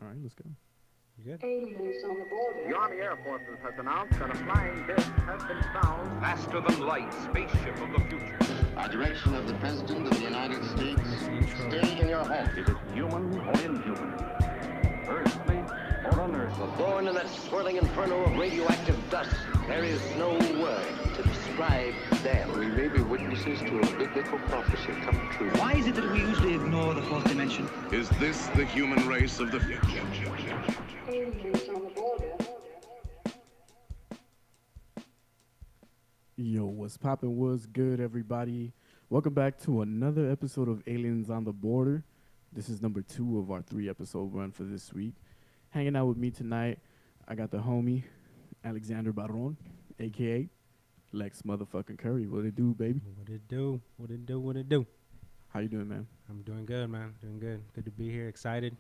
All right, let's go. You good? Aliens on the border. The Army Air Forces has announced that a flying disc has been found. Faster than light, spaceship of the future. By direction of the President of the United States, Stay in your home. Is it human or inhuman? Earthly or unearthly? Born in that swirling inferno of radioactive dust, there is no word to describe them. we may be witnesses to a biblical prophecy come true. Why is it that we usually ignore the fourth dimension? Is this the human race of the future? Aliens on the border. Yo, what's poppin'? What's good, everybody? Welcome back to another episode of Aliens on the Border. This is number 2 of our 3-episode run for this week. Hanging out with me tonight, I got the homie Alexander Barron, a.k.a. Lex motherfucking Curry. What it do, baby? What it do? What it do? What it do? How you doing, man? I'm doing good, man. Doing good. Good to be here. Excited.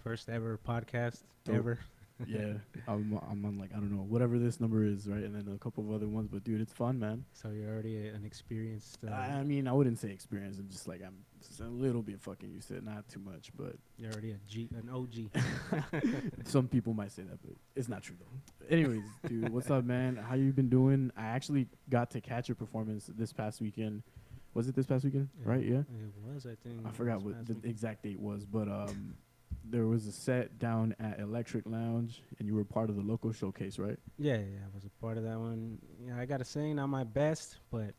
First ever podcast Dope. ever. Yeah, I'm on like, I don't know, whatever this number is, right? And then a couple of other ones, but dude, it's fun, man. So you're already an experienced. I mean, I wouldn't say experience. I'm just like, I'm just a little bit fucking used to it, not too much, but You're already an OG. some people might say that, but it's not true though. Anyways, dude, what's up, man? How you been doing? I actually got to catch your performance this past weekend. Was it this past weekend? Right? Yeah. It was, I think. I forgot what the exact date was, but there was a set down at Electric Lounge, and you were part of the local showcase, right? Yeah, I was a part of that one. Yeah, I gotta say, not my best, but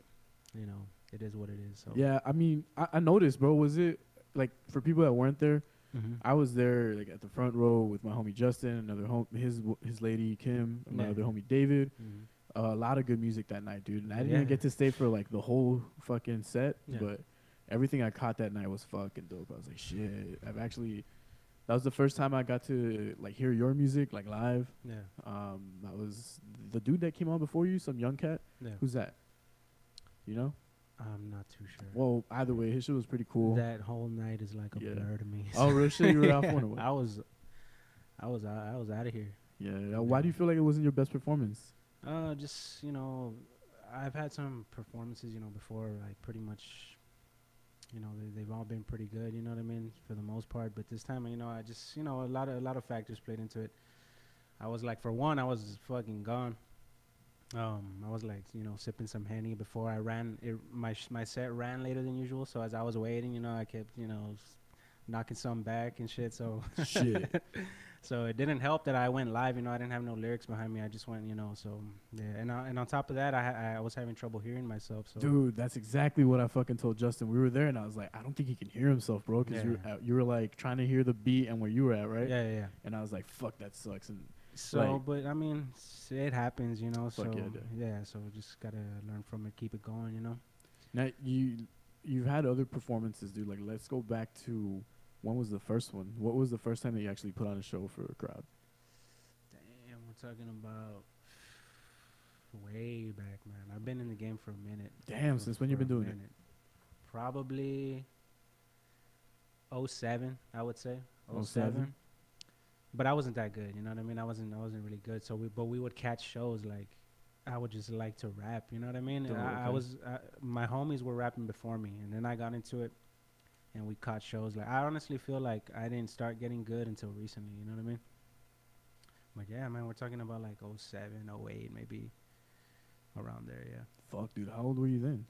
you know, it is what it is. So Yeah, I mean, I noticed, bro. Was it like for people that weren't there? Mhm. I was there like at the front row with my homie Justin, another his lady Kim, and my Yeah. other homie David. Mhm. A lot of good music that night, dude. And I Yeah. didn't get to stay for like the whole fucking set, Yeah. but everything I caught that night was fucking dope. I was like, shit. That was the first time I got to like hear your music like live. Yeah. That was the dude that came on before you, some young cat. Yeah. Who's that? You know? I'm not too sure. Well, either way, his shit was pretty cool. That whole night is like a Yeah. blur to me. Oh, real shit? You were out for it? I was out of here. Yeah. Why do you feel like it wasn't your best performance? Just I've had some performances, before, like pretty much, they've all been pretty good. You know what I mean, for the most part. But this time, I just, a lot of factors played into it. I was like, for one, I was fucking gone. I was like, sipping some Henny before I ran. My set ran later than usual, so as I was waiting, I kept, knocking some back and shit. So Shit. So it didn't help that I went live. I didn't have no lyrics behind me. I just went, so yeah. And on top of that, I was having trouble hearing myself. So Dude, that's exactly what I fucking told Justin. We were there, and I was like, I don't think he can hear himself, bro, because you were like trying to hear the beat and where you were at, right? Yeah. And I was like, fuck, that sucks. And So, like, but I mean, it happens, So Fuck yeah, dude. so just gotta learn from it, keep it going, now you've had other performances, dude. Like, let's go back to when was the first one? What was the first time that you actually put on a show for a crowd? Damn, we're talking about way back, man. I've been in the game for a minute. Damn, since when you been doing it? Probably 07, I would say. 07? But I wasn't that good, you know what I mean? I wasn't really good. So we would catch shows like I would just like to rap, you know what I mean? Oh, I okay. my homies were rapping before me, and then I got into it, and we caught shows. Like, I honestly feel like I didn't start getting good until recently, you know what I mean? But yeah, man, we're talking about like 07, 08, maybe around there, yeah. Fuck, dude. How old were you then?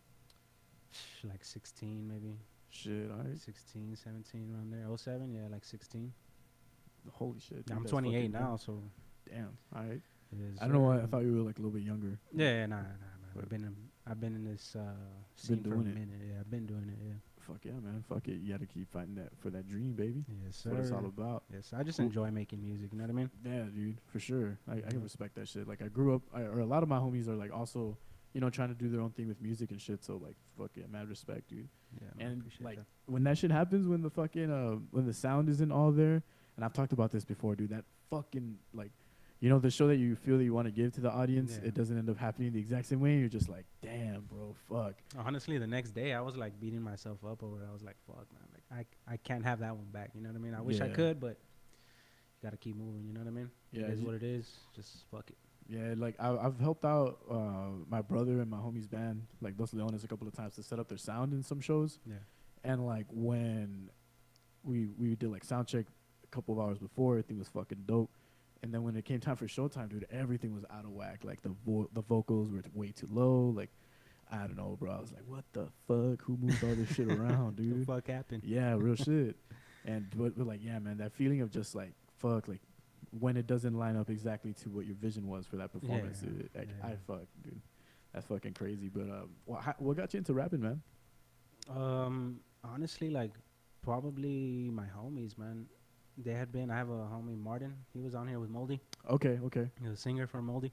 Like 16, maybe. Shit, all right. 16, 17, around there. 07, yeah, like 16. Holy shit. Dude, I'm that's 28 fucking now, cool. so Damn, all right. it is. I don't know why I thought you were like a little bit younger. Yeah, nah, man. But I've been in this scene for a doing it. minute. Yeah, I've been doing it. Yeah. Fuck yeah, man. Fuck it. You got to keep fighting that for that dream, baby. Yes, That's what it's all sir. about. Yes, I just Cool. enjoy making music. You know what I mean? Yeah, dude, for sure. I can Yeah. respect that shit. Like, I grew up, or a lot of my homies are like also, trying to do their own thing with music and shit. So like, fuck yeah, mad respect, dude. Yeah, man, I And appreciate like, that. when that shit happens, when the fucking when the sound isn't all there, and I've talked about this before, dude. That fucking like, the show that you feel that you want to give to the audience, Yeah. it doesn't end up happening the exact same way. You're just like, damn, bro, fuck. Honestly, the next day I was like beating myself up over it. I was like, fuck, man. Like, I can't have that one back. You know what I mean? I wish I Yeah. could, but you gotta keep moving. You know what I mean? Yeah, It is you- what it is. Just fuck it. Yeah, like I've helped out my brother and my homie's band, like Dos Leones, a couple of times to set up their sound in some shows. Yeah. And like when we did like sound check a couple of hours before. Everything was fucking dope. And then when it came time for showtime, dude, everything was out of whack. Like the vocals were way too low. Like, I don't know, bro. I was like, what the fuck? Who moved all this shit around, dude? The fuck happened? Yeah, real shit. And but like, yeah, man, that feeling of just like, fuck, like when it doesn't line up exactly to what your vision was for that performance. I fuck, dude. That's fucking crazy. But what got you into rapping, man? Honestly, like probably my homies, man. They had been. I have a homie, Martin. He was on here with Moldy. Okay. He was a singer for Moldy.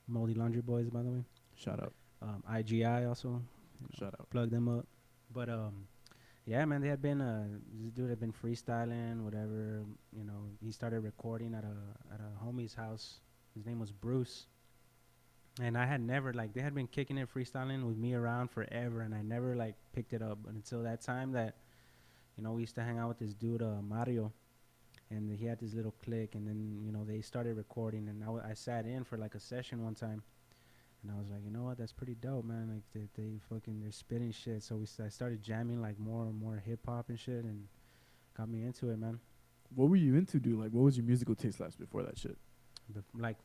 Moldy Laundry Boys, by the way. Shout out. IGI also. Shout out. Plug them up. But yeah, man, they had been. This dude had been freestyling, whatever. You know, he started recording at a homie's house. His name was Bruce. And I had never, like, they had been kicking it freestyling with me around forever, and I never, like, picked it up until that time that, you know, we used to hang out with this dude, Mario, and he had this little clique, and then, you know, they started recording, and I sat in for, like, a session one time, and I was like, you know what, that's pretty dope, man, like, they're spitting shit, so I started jamming, like, more and more hip-hop and shit, and got me into it, man. What were you into, dude? Like, what was your musical taste like before that shit? Like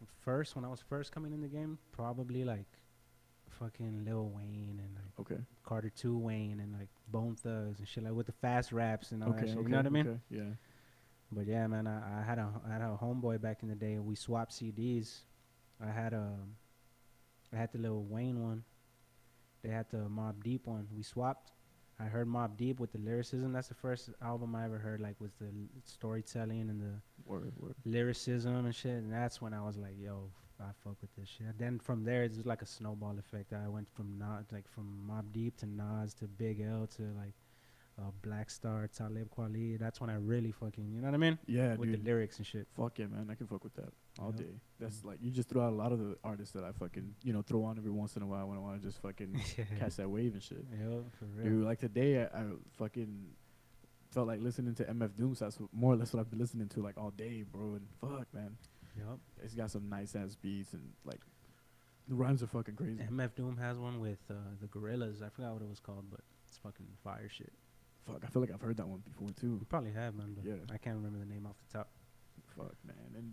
when I was first coming in the game, probably like fucking Lil Wayne and like Carter 2 Wayne and like Bone Thugs and shit, like with the fast raps and all that shit. You know what I mean? Okay, yeah. But yeah, man, I had a homeboy back in the day. We swapped CDs. I had the Lil Wayne one. They had the Mobb Deep one. We swapped. I heard Mobb Deep with the lyricism. That's the first album I ever heard, like, was the storytelling and the lyricism and shit. And that's when I was like, yo, I fuck with this shit. Then from there, it's just like a snowball effect. I went from from Mobb Deep to Nas to Big L to like Black Star, Talib Kweli. That's when I really fucking, you know what I mean? Yeah, with dude. The lyrics and shit. Fuck yeah, man. I can fuck with that all day. That's like, you just throw out a lot of the artists that I fucking, you know, throw on every once in a while when I want to just fucking catch that wave and shit. Yeah, for real. Dude, like today, I fucking felt like listening to MF Doom. So that's more or less what I've been listening to like all day, bro. And fuck, man. Yep. It's got some nice ass beats and like the rhymes are fucking crazy. MF Doom has one with the Gorillas. I forgot what it was called, but it's fucking fire shit. Fuck, I feel like I've heard that one before too. You probably have, man, but yeah. I can't remember the name off the top. Fuck, man. And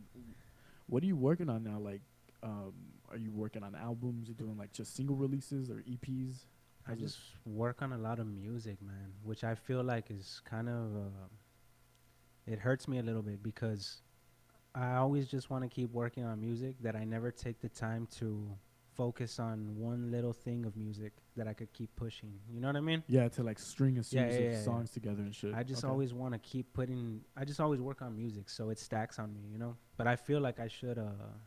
what are you working on now? Like, are you working on albums? You doing like just single releases or EPs? I just work on a lot of music, man, which I feel like is kind of, it hurts me a little bit because I always just want to keep working on music that I never take the time to focus on one little thing of music that I could keep pushing. You know what I mean? Yeah, to like string a series of songs together and shit. I just always want to keep I just always work on music so it stacks on me, you know? But I feel like I should,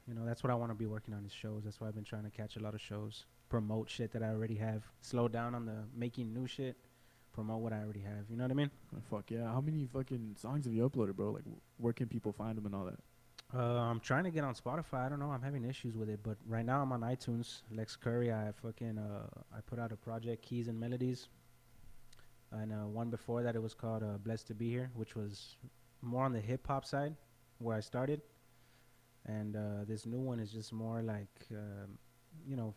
you know, that's what I want to be working on is shows. That's why I've been trying to catch a lot of shows, promote shit that I already have, slow down on the making new shit, promote what I already have. You know what I mean? Fuck yeah. How many fucking songs have you uploaded, bro? Like, where can people find them and all that? I'm trying to get on Spotify. I don't know. I'm having issues with it, but right now I'm on iTunes. LeksCurry. I put out a project, Keys and Melodies, and one before that it was called Blessed to Be Here, which was more on the hip hop side, where I started, and this new one is just more like, you know,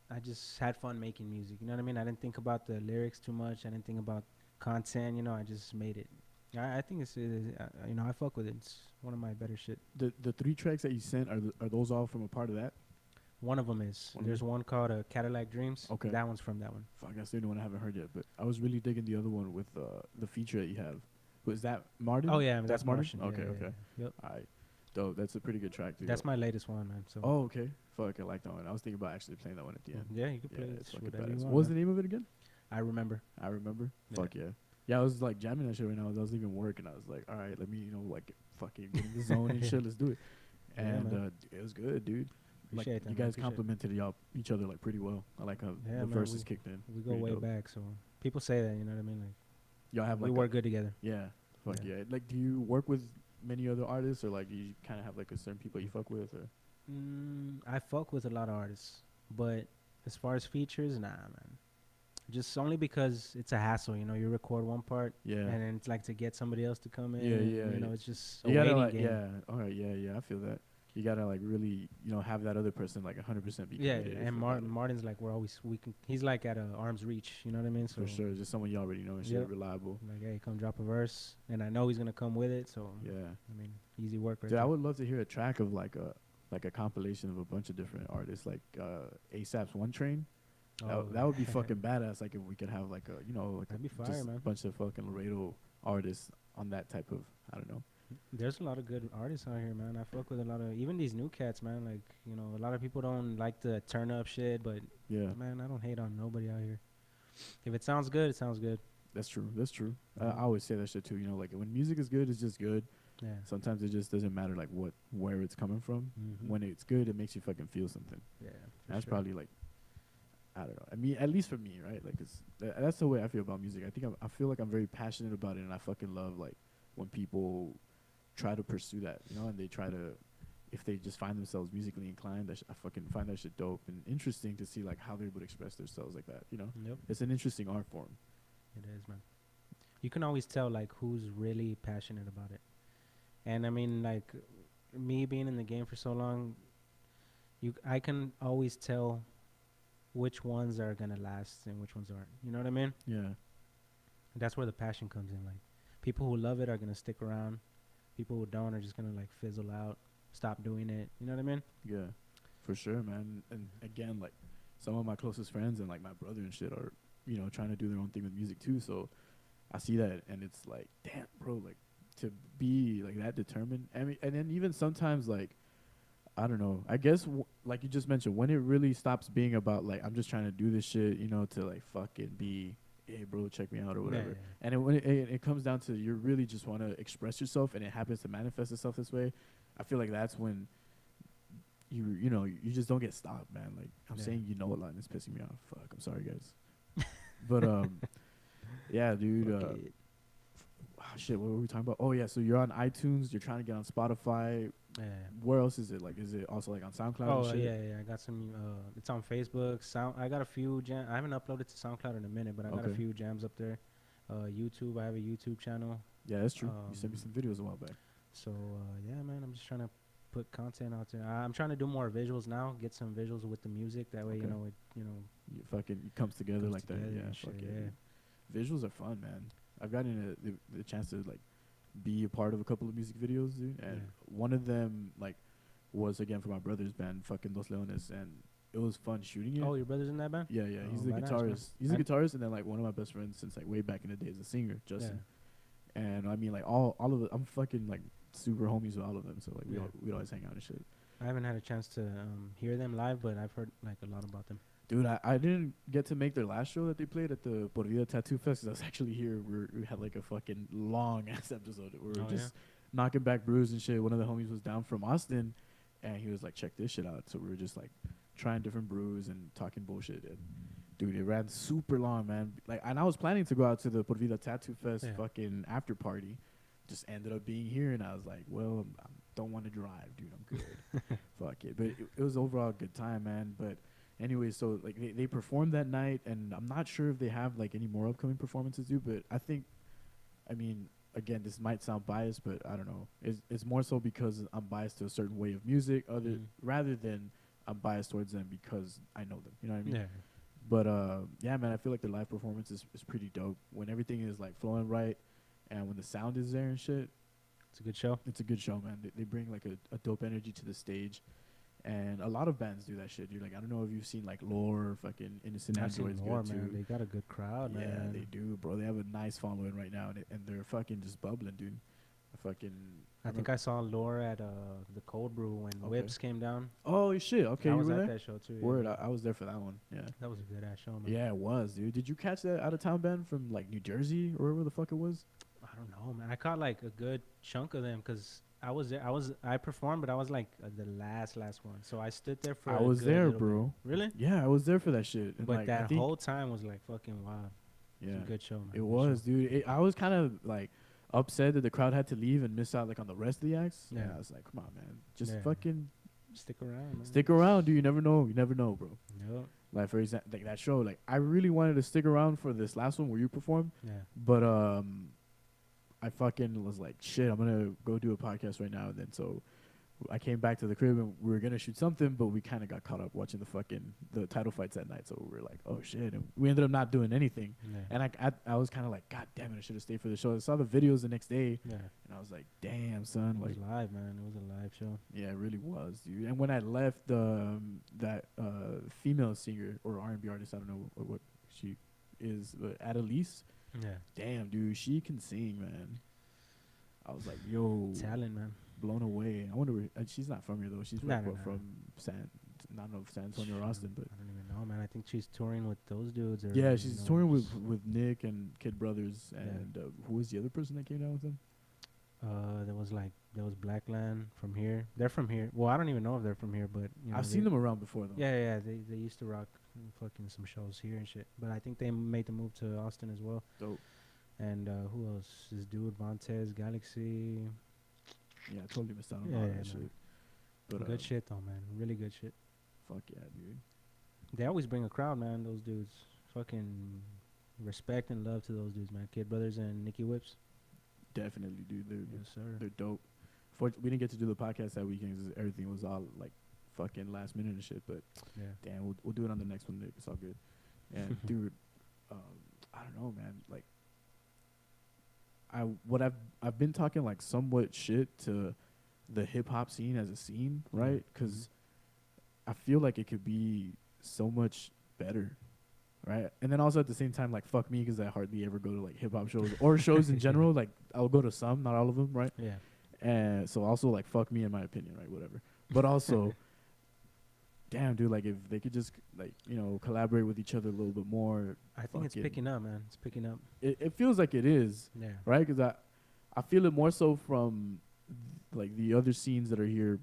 I just had fun making music. You know what I mean? I didn't think about the lyrics too much. I didn't think about content. You know, I just made it. I think it's you know, I fuck with it. It's one of my better shit. The 3 tracks that you sent, are those all from a part of that? One of them is. There's one called Cadillac Dreams. Okay. That one's from that one. Fuck, that's the only one I haven't heard yet. But I was really digging the other one with the feature that you have. Was that Martin? Oh yeah, that's Martin. Yeah, Okay. Yep. Alright. Dope. That's a pretty good track too. That's my latest one, man. So. Oh, okay. Fuck, I like that one. I was thinking about actually playing that one at the end. Yeah, you can play it's it. fucking badass. What was the name of it again? I remember. Yeah. Fuck yeah. Yeah, I was like jamming that shit right now. I was leaving work and I was like, all right, let me, you know, like fucking get in the zone and shit. Let's do it. And it was good, dude. Like, Appreciate that, you guys complimented each other like pretty well. I like how the verses kicked in. We go way back, so people say that, you know what I mean? Like, y'all have like we work good together. Yeah. Fuck yeah. Like, do you work with many other artists, or like you kind of have like a certain people you fuck with, or? I fuck with a lot of artists, but as far as features, nah, man. Just only because it's a hassle, you know. You record one part, and then it's like to get somebody else to come in. You know, it's just a waiting game. All right, yeah, I feel that. You gotta like really, have that other person like 100% be Yeah, committed. and Martin's like he's like at arm's reach. You know what I mean? So For sure, just someone you already know and shit, Yep. reliable. like, hey, come drop a verse, and I know he's gonna come with it. So Yeah. I mean, easy work right Dude, I there. would love to hear a track of like a compilation of a bunch of different artists, like ASAP's One Train. That would be fucking badass. Like if we could have like That'd be fire, just man. a bunch of fucking Laredo artists on that type of, I don't know. There's a lot of good artists out here, man. I fuck with a lot of even these new cats, man. Like a lot of people don't like the turn up shit, but Yeah, man, I don't hate on nobody out here. If it sounds good, it sounds good. that's true. That's true. I Mhm. always say that shit too. Like when music is good, it's just good. Yeah. Sometimes it just doesn't matter like where it's coming from. Mhm. When it's good, it makes you fucking feel something. Yeah. That's probably like, I don't know. I mean, at least for me, right? Like, that's the way I feel about music. I think I feel like I'm very passionate about it, and I fucking love like when people try to pursue that, and they try to, if they just find themselves musically inclined. I fucking find that shit dope and interesting to see like how they would express themselves like that. Yep. It's an interesting art form. It is, man. You can always tell like who's really passionate about it. And I mean, like me being in the game for so long, I can always tell which ones are gonna last and which ones aren't. You know what I mean? Yeah. That's where the passion comes in. Like people who love it are gonna stick around. People who don't are just gonna like fizzle out, stop doing it. You know what I mean? Yeah, for sure, man. And again, like some of my closest friends and like my brother and shit are, trying to do their own thing with music too. So I see that, and it's like, damn, bro, like to be like that determined. I mean, and then even sometimes like, I don't know. I guess like you just mentioned, when it really stops being about like I'm just trying to do this shit, to like fucking be, hey, bro, check me out or whatever. Yeah. And when it comes down to you really just want to express yourself, and it happens to manifest itself this way, I feel like that's when you just don't get stopped, man. Like I'm saying, a lot, and it's pissing me off. Fuck, I'm sorry, guys. But yeah, dude. Shit, what were we talking about? Oh yeah, so you're on iTunes. You're trying to get on Spotify. Yeah. Where else is it? Like, is it also like on SoundCloud? Oh and shit? yeah. I got some. It's on Facebook. I got a few jams. I haven't uploaded to SoundCloud in a minute, but I got a Okay. few jams up there. YouTube. I have a YouTube channel. Yeah, that's true. You sent me some videos a while back. So yeah, man. I'm just trying to put content out there. I'm trying to do more visuals now. Get some visuals with the music. That way, Okay. It fucking comes together like that. Yeah, shit, fuck yeah. yeah. Visuals are fun, man. I've gotten the chance to like be a part of a couple of music videos, dude. And one of them like was again for my brother's band, fucking Dos Leones, and it was fun shooting it. Oh, your brother's in that band? Yeah, Oh, he's the badass, guitarist. man. He's the guitarist, and then like one of my best friends since like way back in the day is a singer, Justin. And I mean like all of it. I'm fucking like super homies with all of them, so like we'd always hang out and shit. I haven't had a chance to hear them live, but I've heard like a lot about them. Dude, I didn't get to make their last show that they played at the Por Vida Tattoo Fest 'cause I was actually here. We had like a fucking long ass episode where we were just knocking back brews and shit. One of the homies was down from Austin, and he was like, check this shit out. So we were just like trying different brews and talking bullshit. And dude, it ran super long, man. Like, and I was planning to go out to the Por Vida Tattoo Fest fucking after party. Just ended up being here, and I was like, well, I don't want to drive, dude. I'm good. Fuck it. But it was overall a good time, man. But anyway, so like they performed that night, and I'm not sure if they have like any more upcoming performances, dude. But I mean, again, this might sound biased, but I don't know. It's more so because I'm biased to a certain way of music, rather than I'm biased towards them because I know them. You know what I mean? Yeah. But yeah, man, I feel like the live performance is pretty dope when everything is like flowing right, and when the sound is there and shit. It's a good show. It's a good show, man. They bring like a dope energy to the stage. And a lot of bands do that shit. You're like, I don't know if you've seen like Lore or fucking Innocent Androids good man. too. They got a good crowd, man. Yeah, they do, bro. They have a nice following right now, and they're fucking just bubbling, dude. I think I saw Lore at the Cold Brew when Whips came down. Oh shit! Okay, I you was were at there. that show too. Word, I was there for that one. Yeah, that was a good ass show, man. Yeah, it was, dude. Did you catch that out of town band from like New Jersey or wherever the fuck it was? I don't know, man. I caught like a good chunk of them because I was there. I performed, but I was like the last one. So I stood there for. I was there, bro. Bit. Really? Yeah, I was there for that shit. And but like, that whole time was like fucking wild. Yeah, it was a good show, man. It was, dude. I was kind of like upset that the crowd had to leave and miss out like on the rest of the acts. Yeah, I was like, come on, man, just fucking stick around, man. Stick around, dude. You never know, bro. Yep. Like for example, like that show, like I really wanted to stick around for this last one where you performed. Yeah. But I fucking was like, shit, I'm gonna go do a podcast right now, and then so I came back to the crib and we were gonna shoot something, but we kind of got caught up watching the title fights at night. So we were like, oh shit, and we ended up not doing anything. Yeah. And I was kind of like, God damn it, I should have stayed for the show. I saw the videos the next day, Yeah. and I was like, damn son, It like was live, man. It was a live show. yeah, it really was, dude. And when I left, that female singer or R&B artist, I don't know what she is, but Adelise, Yeah. damn dude, she can sing, man. I was like, yo, Talent, man. blown away. I wonder, she's not from here though. She's No, from, no, what, no. from I don't know if San Antonio or Austin, but I don't even know, man. I think she's touring with those dudes. Or, yeah, you she's know, touring with Nick and Kid Brothers, and who was the other person that came down with them? There was Blackland from here. They're from here. Well, I don't even know if they're from here, but you know, I've seen them around before though. Yeah. They used to rock fucking some shows here and shit. But I think they made the move to Austin as well. Dope. And who else? This dude Montez Galaxy. Yeah, I totally missed out on Yeah, all yeah, that man. shit. But Good shit though, man. Really good shit. fuck yeah, dude. They always bring a crowd, man. Those dudes. Fucking respect and love to those dudes, man. Kid Brothers and Nicky Whips. Definitely, dude. Yes, sir. They're dope. We didn't get to do the podcast that weekend 'cause everything was all like fucking last minute and shit. But Yeah. damn, we'll do it on the next one, Nick. It's all good. And dude, I don't know, man. Like, I've been talking like somewhat shit to the hip hop scene as a scene, right? 'Cause I feel like it could be so much better, right? And then also at the same time, like fuck me, 'cause I hardly ever go to like hip hop shows or shows in general. Like I'll go to some, not all of them, right? Yeah. And so also like fuck me in my opinion, right? Whatever. But also, damn, dude, like if they could just like collaborate with each other a little bit more. I think it's fucking- picking up, man. It's picking up. It feels like it is, Yeah. right? Because I feel it more so from like the other scenes that are here,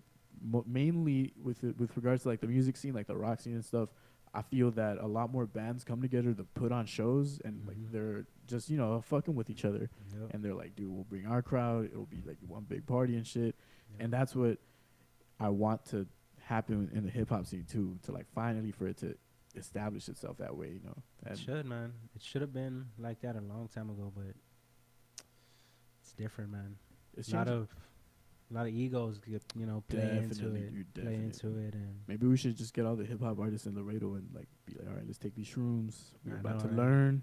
mainly with regards to like the music scene, like the rock scene and stuff. I feel that a lot more bands come together to put on shows, and like they're just fucking with each other, Yep. and they're like, dude, we'll bring our crowd. It'll be like one big party and shit, and that's what I want to happen in the hip hop scene too. To like finally for it to establish itself that way, It should, man. It should have been like that a long time ago, but it's different, man. It's A lot changing. of egos get play into Definitely, it, dude, play into it, and Maybe we should just get all the hip hop artists in Laredo and like be like, all right, let's take these shrooms. We're I about know, to right? learn.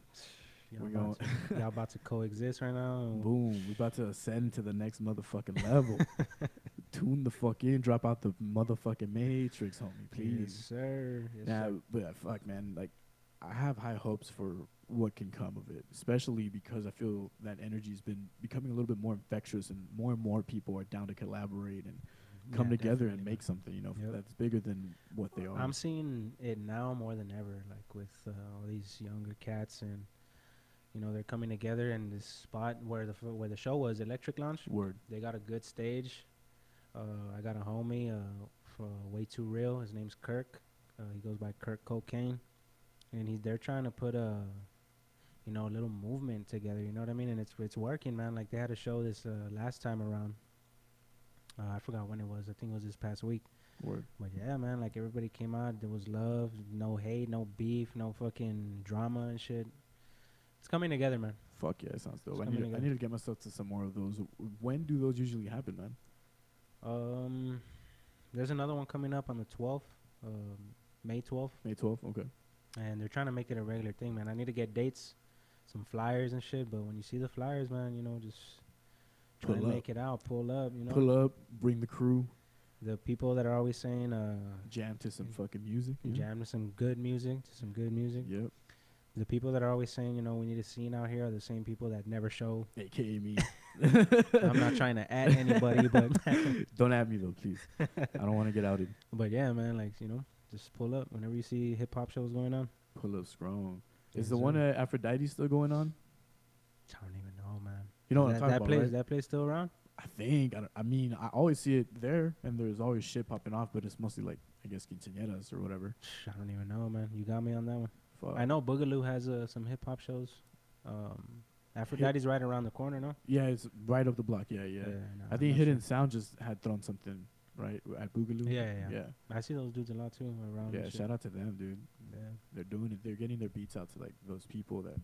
y'all We're about, y'all about to coexist right now. and Boom. We're about to ascend to the next motherfucking level. Tune the fuck in. Drop out the motherfucking Matrix, homie, Yes, please. sir. Yes, Nah, sir. but fuck, man. Like, I have high hopes for what can come of it, especially because I feel that energy's been becoming a little bit more infectious, and more people are down to collaborate and come Yeah, together and definitely, make man. something, Yep. that's bigger than what they are. I'm seeing it now more than ever, like with all these younger cats, and they're coming together in this spot where the show was, Electric Lounge. Word. They got a good stage. I got a homie, for Way Too Real. His name's Kirk. He goes by Kirk Cocaine, and they're trying to put a little movement together. You know what I mean? And it's working, man. Like they had a show this last time around. I forgot when it was. I think it was this past week. Word. But yeah, man, like everybody came out. There was love, no hate, no beef, no fucking drama and shit. It's coming together, man. Fuck yeah, it sounds dope. It's I coming need together. to get myself to some more of those. When do those usually happen, man? There's another one coming up on the 12th, May 12th, May 12th? Okay. and they're trying to make it a regular thing, man. I need to get dates, some flyers and shit. But when you see the flyers, man, just try Pull to up. make it out, pull up. Pull up, bring the crew, The people that are always saying, jam to some fucking music. jam to some good music, Yep. The people that are always saying, we need a scene out here are the same people that never show. AKA me. I'm not trying to add anybody, but Don't add me though, please. I don't want to get outed. but yeah, man, like, just pull up whenever you see hip hop shows going on. Pull up strong. Yes, Is the one sir. at Aphrodite still going on? I don't even know, man. You know what I'm that, talking that about, place, right? that place still around? I think. I mean, I always see it there, and there's always shit popping off, but it's mostly like, I guess, quinceañeras or whatever. I don't even know, man. You got me on that one. Fuck. I know Boogaloo has some hip hop shows. Aphrodite's right around the corner, no? Yeah, it's right up the block. Yeah. no, I I'm think not Hidden sure. Sound just had thrown something, right, at Boogaloo. Yeah. I see those dudes a lot too around. Yeah, and shit. shout out to them, dude. Yeah. They're doing it. They're getting their beats out to like those people that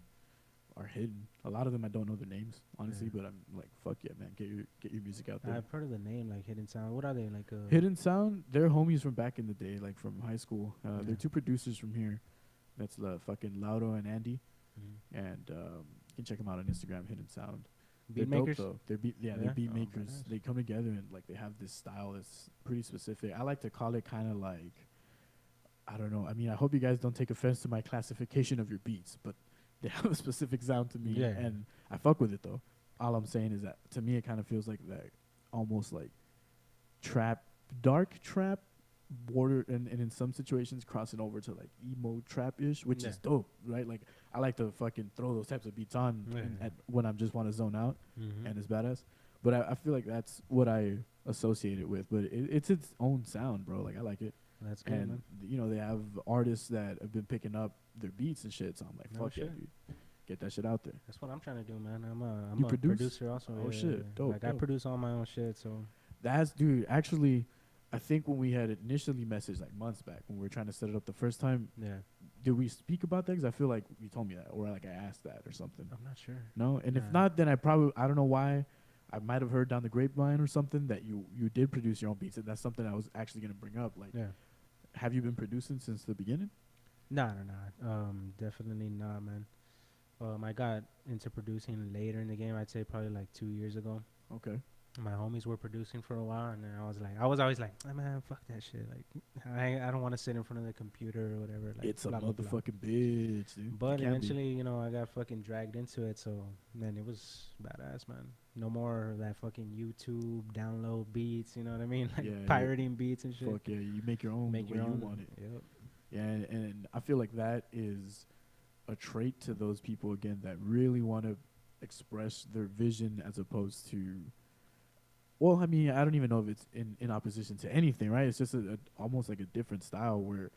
are hidden. A lot of them I don't know their names, honestly, Yeah. but I'm like, fuck yeah, man, get your music out there. I've heard of the name, like Hidden Sound. What are they like? Hidden Sound, they're homies from back in the day, like from high school. They're Yeah. 2 producers from here. That's fucking Lauro and Andy, Mhm. and you can check them out on Instagram. Hidden Sound. Beat They're makers? dope though. They're Yeah? they're beat Oh, makers. nice. They come together and like they have this style that's pretty specific. I like to call it kind of like, I don't know. I mean, I hope you guys don't take offense to my classification of your beats, but they have a specific sound to me, Yeah. and I fuck with it though. All I'm saying is that to me it kind of feels like that, almost like trap, dark trap, border, and in some situations crossing over to like emo trap ish, which is Yeah. dope, right? Like I like to fucking throw those types of beats on Yeah. when I just want to zone out, Mhm. and it's badass. But I feel like that's what I associate it with. But it's its own sound, bro. Like I like it. That's good, And man. you know they have artists that have been picking up their beats and shit. So I'm like, No fuck yeah, shit. dude, get that shit out there. That's what I'm trying to do, man. I'm You a produce? producer also. Oh, shit. Dope, Like I dope. produce all my own shit, so That's dude. Actually, I think when we had initially messaged like months back when we were trying to set it up the first time, yeah. did we speak about that? Because I feel like you told me that, or like I asked that or something. I'm not sure. No, and if Nah. not, then I don't know why. I might have heard down the grapevine or something that you did produce your own beats, and that's something I was actually gonna bring up. Like, Yeah. have you been producing since the beginning? No. Definitely not, man. I got into producing later in the game. I'd say probably like 2 years ago. Okay. My homies were producing for a while, and then I was always like, oh, man, fuck that shit. Like, I don't want to sit in front of the computer or whatever. Like, It's a blah, blah, blah. motherfucking bitch, dude. But It can be. eventually, you know, I got fucking dragged into it, so then it was badass, man. No more of that fucking YouTube download beats, you know what I mean? Like Yeah, yeah. pirating beats and shit. Fuck yeah, you make your own Make the your way own. you want it. Yep. Yeah, and I feel like that is a trait to those people again that really want to express their vision as opposed to. Well, I mean, I don't even know if it's in opposition to anything, right? It's just a almost like a different style where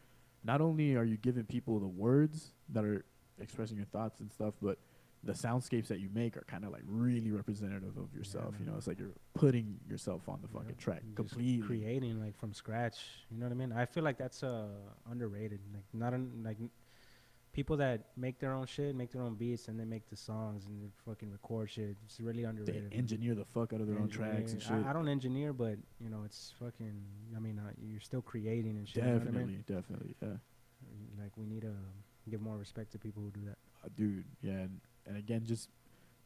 not only are you giving people the words that are expressing your thoughts and stuff, but the soundscapes that you make are kind of like really representative of yourself. You know, it's like you're putting yourself on the fucking Yep. track Just completely. creating like from scratch. You know what I mean? I feel like that's underrated. Like people that make their own shit, make their own beats, and they make the songs and they fucking record shit. It's really They underrated. engineer the fuck out of their own tracks and shit. I don't engineer, but you know, it's fucking. I mean, you're still creating and shit. You know what I mean? Definitely, yeah. Like we need to give more respect to people who do that. Dude, yeah, and again, just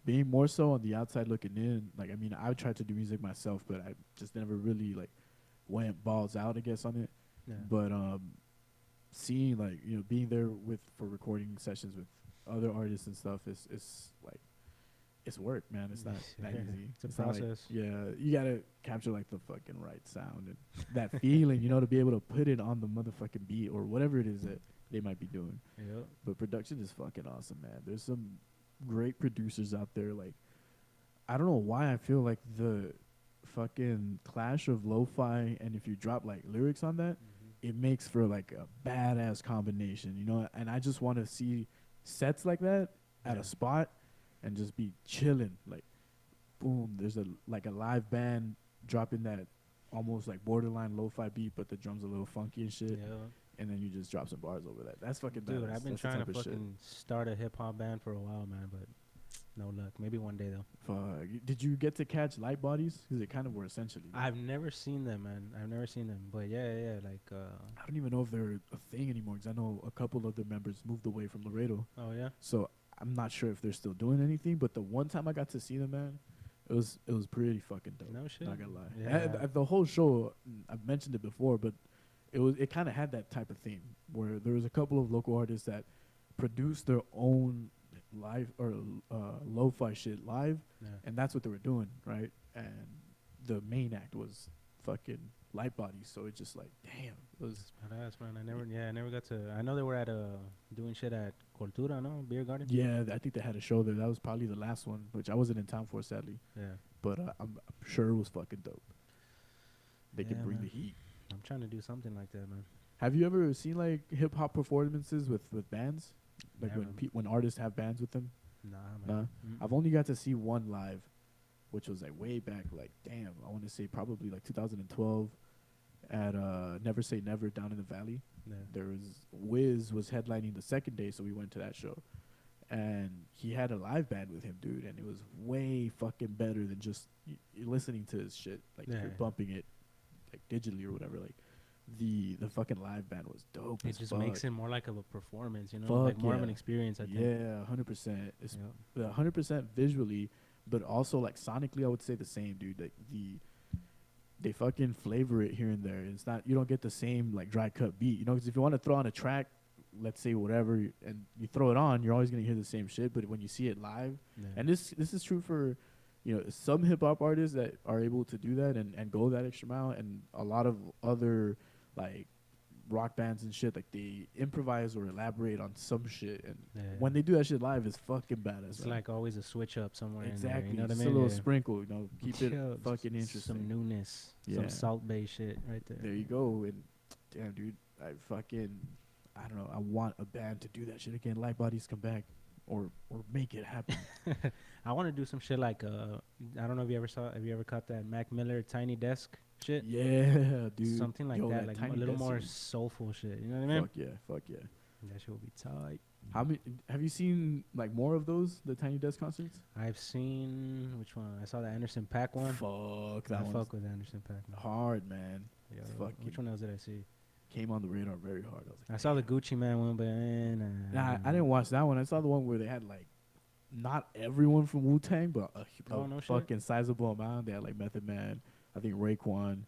being more so on the outside looking in. Like, I mean, I tried to do music myself, but I just never really like went balls out, I guess, on it. Yeah. But seeing like being there for recording sessions with other artists and stuff is like it's work, man. It's not that easy. It's a not like- process. yeah, you gotta capture like the fucking right sound and that feeling, to be able to put it on the motherfucking beat or whatever it is that they might be doing. Yep. But production is fucking awesome, man. There's some great producers out there. Like, I don't know why I feel like the fucking clash of lo-fi and if you drop like lyrics on that, it makes for like a badass combination, And I just want to see sets like that at Yeah. a spot and just be chilling. Like, boom, there's a live band dropping that almost like borderline lo-fi beat, but the drums a little funky and shit. Yeah. And then you just drop some bars over that. That's fucking Dude, badass. I've been That's the trying type to of shit. fucking start a hip hop band for a while, man, but no luck. Maybe one day though. Fuck. Did you get to catch Light Bodies? Because they kind of were essentially. I've never seen them, man. I've never seen them, but yeah. Like, I don't even know if they're a thing anymore because I know a couple of their members moved away from Laredo. oh yeah. So I'm not sure if they're still doing anything. But the one time I got to see them, man, it was pretty fucking dope. No shit. Not gonna lie. Yeah. And the whole show, I've mentioned it before, but it kind of had that type of theme where there was a couple of local artists that produced their own live or lo-fi shit live, Yeah. and that's what they were doing, right? And the main act was fucking Light Bodies, so it's just like, damn, it was. Badass, man. I never got to. I know they were at doing shit at Cultura, no beer garden. Yeah, I think they had a show there. That was probably the last one, which I wasn't in town for, sadly. Yeah. But I'm sure it was fucking dope. They could Yeah, bring man. the heat. I'm trying to do something like that, man. Have you ever seen like hip hop performances with bands? Like Never. when artists have bands with them? Nah, Nah. man. I've only got to see one live, which was like way back, like damn, I want to say probably like 2012 at Never Say Never down in the Valley. Yeah. There was Wiz was headlining the second day, so we went to that show, and he had a live band with him, dude, and it was way fucking better than just you're listening to his shit, like Yeah. you're bumping it like digitally or whatever. Like the fucking live band was dope. It as just fuck. makes it more like of a performance, you know, Fuck like more of yeah. an experience. I think. Yeah, 100%. It's Yeah. 100% visually, but also like sonically, I would say the same, dude. Like they fucking flavor it here and there. It's not, you don't get the same like dry cut beat, you know. Because if you want to throw on a track, let's say whatever, and you throw it on, you're always gonna hear the same shit. But when you see it live, Yeah. and this is true for, you know, some hip hop artists that are able to do that and go that extra mile, and a lot of other like rock bands and shit, like they improvise or elaborate on some shit, and Yeah. when they do that shit live, it's fucking badass. It's man. like always a switch up somewhere. Exactly, In there, you know what I just mean? a little Yeah. sprinkle, you know, keep it Yeah, fucking s- interesting. Some newness, Yeah. some salt bay shit right there. There you go. And damn, dude, I don't know. I want a band to do that shit again. Light Bodies come back, or make it happen. I want to do some shit like I don't know if you ever caught that Mac Miller Tiny Desk shit. Yeah, dude. Something like Yo, that, like a Tiny little Desk more is- soulful shit. You know what I mean? Fuck yeah. That shit will be tight. How many have you seen? Like more of those, the Tiny Desk concerts? I've seen which one? I saw the Anderson .Paak one. Fuck, I that one. fuck with Anderson .Paak. Man. Hard, man. Yeah, fucking- which one else did I see? Came on the radar very hard. I was like, I saw the Gucci Man one, but nah, I didn't watch that one. I saw the one where they had like not everyone from Wu Tang, but Oh, no shit? fucking sizable amount. They had like Method Man, I think Raekwon,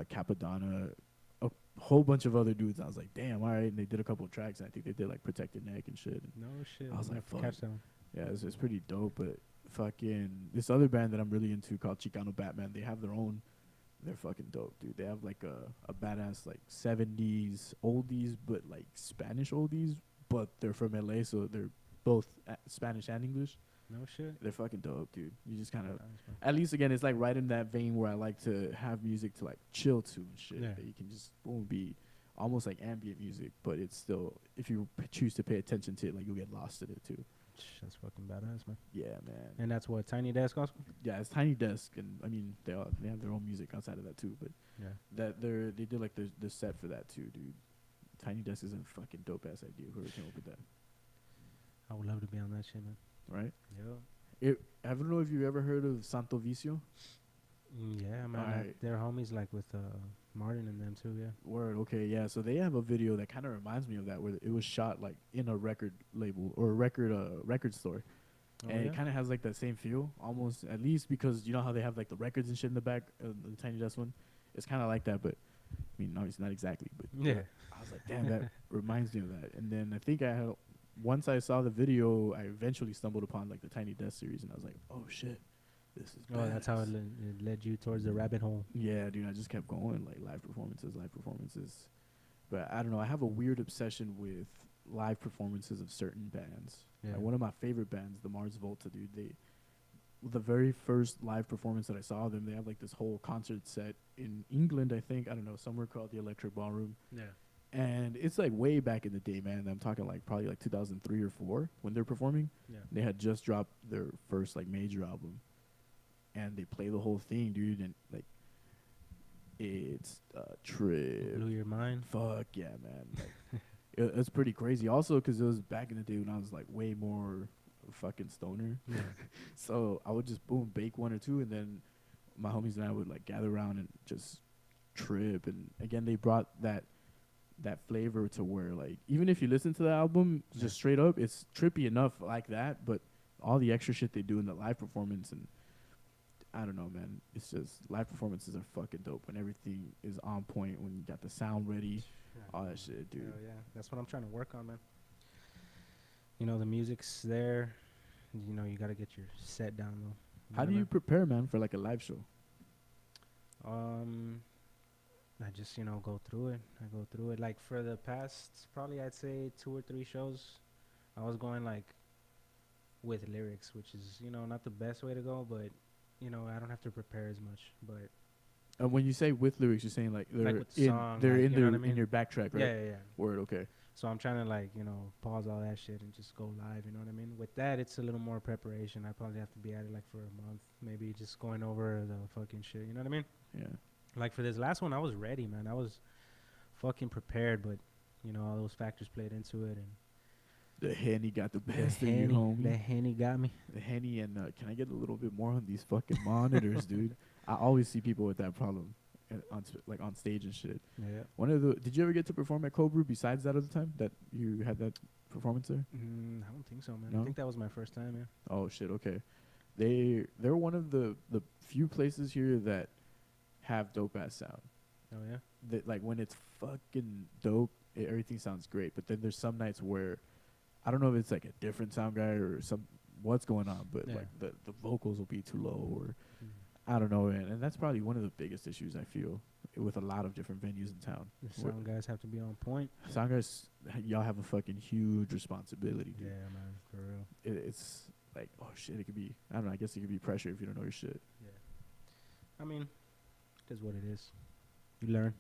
Capadonna, a whole bunch of other dudes. I was like, damn, all right. And they did a couple of tracks. And I think they did like Protected Neck and shit. And No shit. I was I'm like, gonna have to fuck. catch that one. yeah, it's pretty dope. But fucking this other band that I'm really into called Chicano Batman. They have their own. They're fucking dope, dude. They have like a badass like 70s oldies, but like Spanish oldies. But they're from LA, so they're both Spanish and English. No shit. They're fucking dope, dude. You just kind of, Nice, man. at least again, it's like right in that vein where I like to have music to like chill to and shit. Yeah. That you can just boom be almost like ambient music, but it's still, if you choose to pay attention to it, like you'll get lost in it too. That's fucking badass, man. Yeah, man. And that's what Tiny Desk also. Yeah, it's Tiny Desk, and I mean they have their own music outside of that too, but Yeah. that they did like the set for that too, dude. Tiny Desk is a fucking dope ass idea. Whoever came up with that, I would love to be on that shit, man. right? Yeah. I don't know if you ever heard of Santo Vicio. Yeah, man. Alright. They're homies like with Martin and them too. Yeah. Word, okay, yeah. So they have a video that kind of reminds me of that, where it was shot like in a record label or a record store, and it kind of has like that same feel, almost, at least because you know how they have like the records and shit in the back, the Tiny Desk one. It's kind of like that, but I mean, obviously not exactly. But Yeah. I was like, damn, that reminds me of that. And then I think once I saw the video, I eventually stumbled upon like the Tiny Desk series, and I was like, oh shit, this is. Oh, that's how badass. it led you towards the rabbit hole. Yeah, dude, I just kept going, like live performances. But I don't know, I have a weird obsession with live performances of certain bands. Yeah. Like one of my favorite bands, the Mars Volta, dude, the very first live performance that I saw them, they have like this whole concert set in England, I think, I don't know, somewhere called the Electric Ballroom. Yeah. And it's like way back in the day, man. I'm talking like probably like 2003 or 4 when they're performing. Yeah. They had just dropped their first like major album, and they play the whole thing, dude. And like, it's a trip. Blew your mind. Fuck yeah, man. Like, it's pretty crazy. Also, because it was back in the day when I was like way more fucking stoner. Yeah. So I would just boom bake one or two, and then my homies and I would like gather around and just trip. And again, they brought that flavor to where like even if you listen to the album just straight up, it's trippy enough like that, but all the extra shit they do in the live performance, and I don't know, man, it's just live performances are fucking dope when everything is on point, when you got the sound ready, all that shit, dude. Hell yeah, that's what I'm trying to work on, man. You know, the music's there. You know, you got to get your set down though. How do you prepare, man, for like a live show? I just, you know, go through it. I go through it. Like for the past, probably I'd say 2 or 3 shows, I was going like with lyrics, which is, you know, not the best way to go, but, you know, I don't have to prepare as much. But When you say with lyrics, you're saying like they're with the song, they're like, in you know their what I mean? in your backtrack, right? yeah. Word, okay. So I'm trying to like, you know, pause all that shit and just go live, you know what I mean? With that, it's a little more preparation. I probably have to be at it like for a month, maybe just going over the fucking shit, you know what I mean? Yeah. Like for this last one, I was ready, man. I was fucking prepared, but you know, all those factors played into it, and The Henny got the The best of you, Henny, homie. the Henny got me. The Henny and can I get a little bit more on these fucking monitors, dude? I always see people with that problem, like on stage and shit. Yeah. Did you ever get to perform at Cobra besides that other time that you had that performance there? I don't think so, man. No? I think that was my first time, yeah. Oh shit, okay. They're one of the few places here that have dope ass sound. Oh, yeah? That like when it's fucking dope, everything sounds great. But then there's some nights where I don't know if it's like a different sound guy or what's going on, but Yeah. like the vocals will be too low or I don't know, and that's probably one of the biggest issues I feel with a lot of different venues in town. The sound guys have to be on point. Sound guys, y'all have a fucking huge responsibility, dude. Yeah, man, for real. It's like, oh shit, it could be, I don't know, I guess it could be pressure if you don't know your shit. Yeah. I mean, it is what it is. You learn.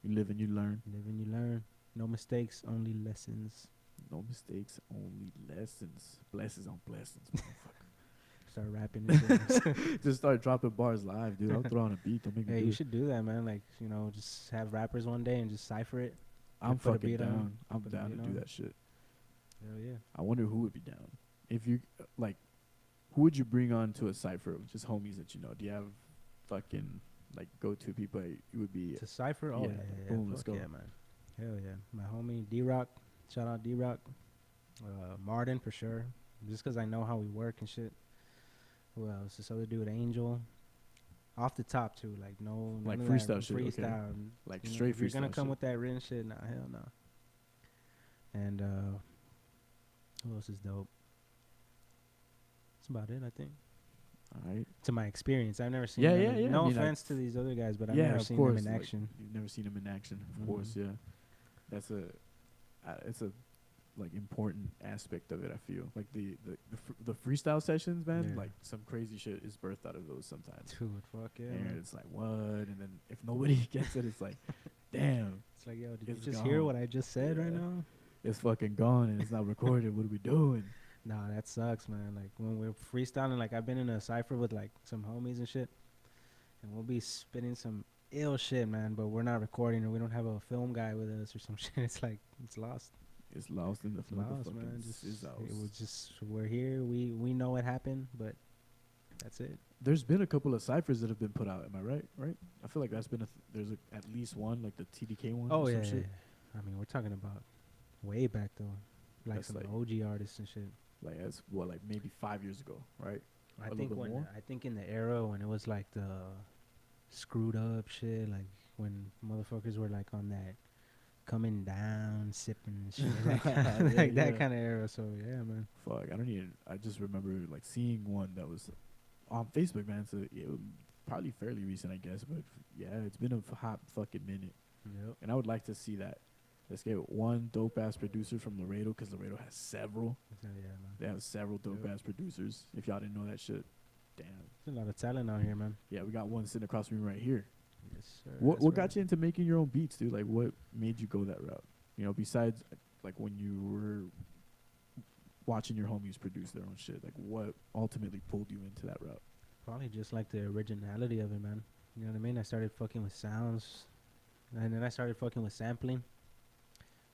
You live and you learn. Live and you learn. No mistakes, only lessons. No mistakes, only lessons. Blessings on blessings, motherfucker. Start rapping and shit. Just start dropping bars live, dude. I'll throw on a beat. Don't make me Hey, do you it. should do that, man. Like, you know, just have rappers one day and just cipher it. I'm put a fucking beat on, down. I'm put a down beat to on. do that shit. Hell yeah. I wonder who would be down. If you, like, who would you bring on to a cypher of just homies that you know? Do you have fucking, like, go-to people you would be? To cipher? Oh, Yeah, yeah. boom, let's Fuck go. Yeah, man. Hell yeah. My homie D-Rock. Shout out D-Rock. Martin, for sure. Just because I know how we work and shit. Who else? This other dude, Angel. Off the top, too. Like, no. Like none of that freestyle shit, okay. Freestyle. Like, You know, straight if you're gonna freestyle come shit. with that written shit, nah, hell no. And who else is dope? That's about it, I think. All right. To my experience, I've never seen Yeah, them. yeah, yeah. No I mean, offense to these other guys, but I've Yeah, never of seen course. them in like, action. you've never seen them in action, of Mhm. course, yeah. That's it's a, like, important aspect of it, I feel. Like, the freestyle sessions, man, Yeah. like, some crazy shit is birthed out of those sometimes. Dude, fuck yeah. And man. it's like, what? And then if nobody gets it, it's like, damn, It's like, yo, did you it's just hear gone. what I just said right Yeah. now? it's fucking gone and it's not recorded. What are we doing? Nah, that sucks, man. Like, when we're freestyling, like, I've been in a cypher with, like, some homies and shit, and we'll be spitting some ill shit, man, but we're not recording or we don't have a film guy with us or some shit. It's like, it's lost. It's lost in the It's lost, motherfucking man. Just, it sizzles. was just, we're here. We know it happened, but that's it. There's been a couple of ciphers that have been put out. Am I right? Right? I feel like that's been there's at least one, like the TDK one. Oh, or yeah, some yeah, shit. yeah. I mean, we're talking about way back, though. Like, That's some like- OG artists and shit. Like that's what, like maybe 5 years ago, right? I A think little bit more? I think in the era when it was like the screwed up shit, like when motherfuckers were like on that coming down, sipping shit, like, like Yeah. that kind of era. So yeah, man. Fuck, I don't even. I just remember like seeing one that was on Facebook, man. So it was probably fairly recent, I guess. But yeah, it's been a hot fucking minute, Yep. and I would like to see that. Let's get one dope ass producer from Laredo, because Laredo has several. Yeah, man. They have several dope Yep. ass producers. If y'all didn't know that shit, damn. There's a lot of talent out here, man. Yeah, we got one sitting across from me right here. Yes, sir. What That's what right. got you into making your own beats, dude? Like, what made you go that route? You know, besides like when you were watching your homies produce their own shit, like what ultimately pulled you into that route? Probably just like the originality of it, man. You know what I mean? I started fucking with sounds, and then I started fucking with sampling.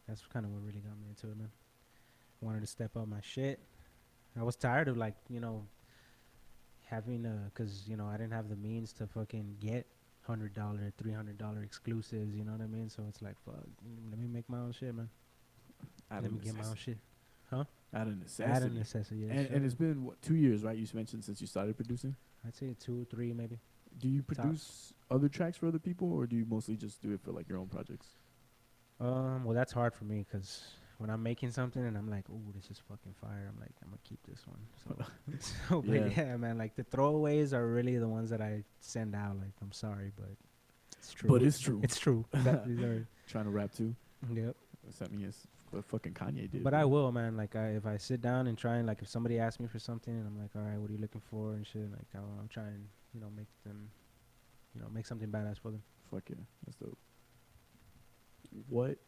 That's kind of what really got me into it, man. I wanted to step up my shit. I was tired of, like, you know, having cause you know I didn't have the means to fucking get $100, $300 exclusives. You know what I mean? So it's like, fuck, let me make my own shit, man. Let me get my own shit. Out of necessity. Out of necessity, yeah. And it's been what, 2 years, right? You mentioned since you started producing. I'd say 2, 3 maybe. Do you produce other tracks for other people, or do you mostly just do it for like your own projects? Well, that's hard for me because when I'm making something and I'm like, ooh, this is fucking fire, I'm like, I'm gonna keep this one. So, but Yeah. yeah, man, like the throwaways are really the ones that I send out. Like, I'm sorry, but it's true. But it's true. It's true. These are, Trying to rap too. yep. That means what fucking Kanye did. But bro. I will, man. Like, if I sit down and try and, like, if somebody asks me for something and I'm like, all right, what are you looking for and shit, like, I'm trying, you know, make them, you know, make something badass for them. Fuck yeah, that's dope. What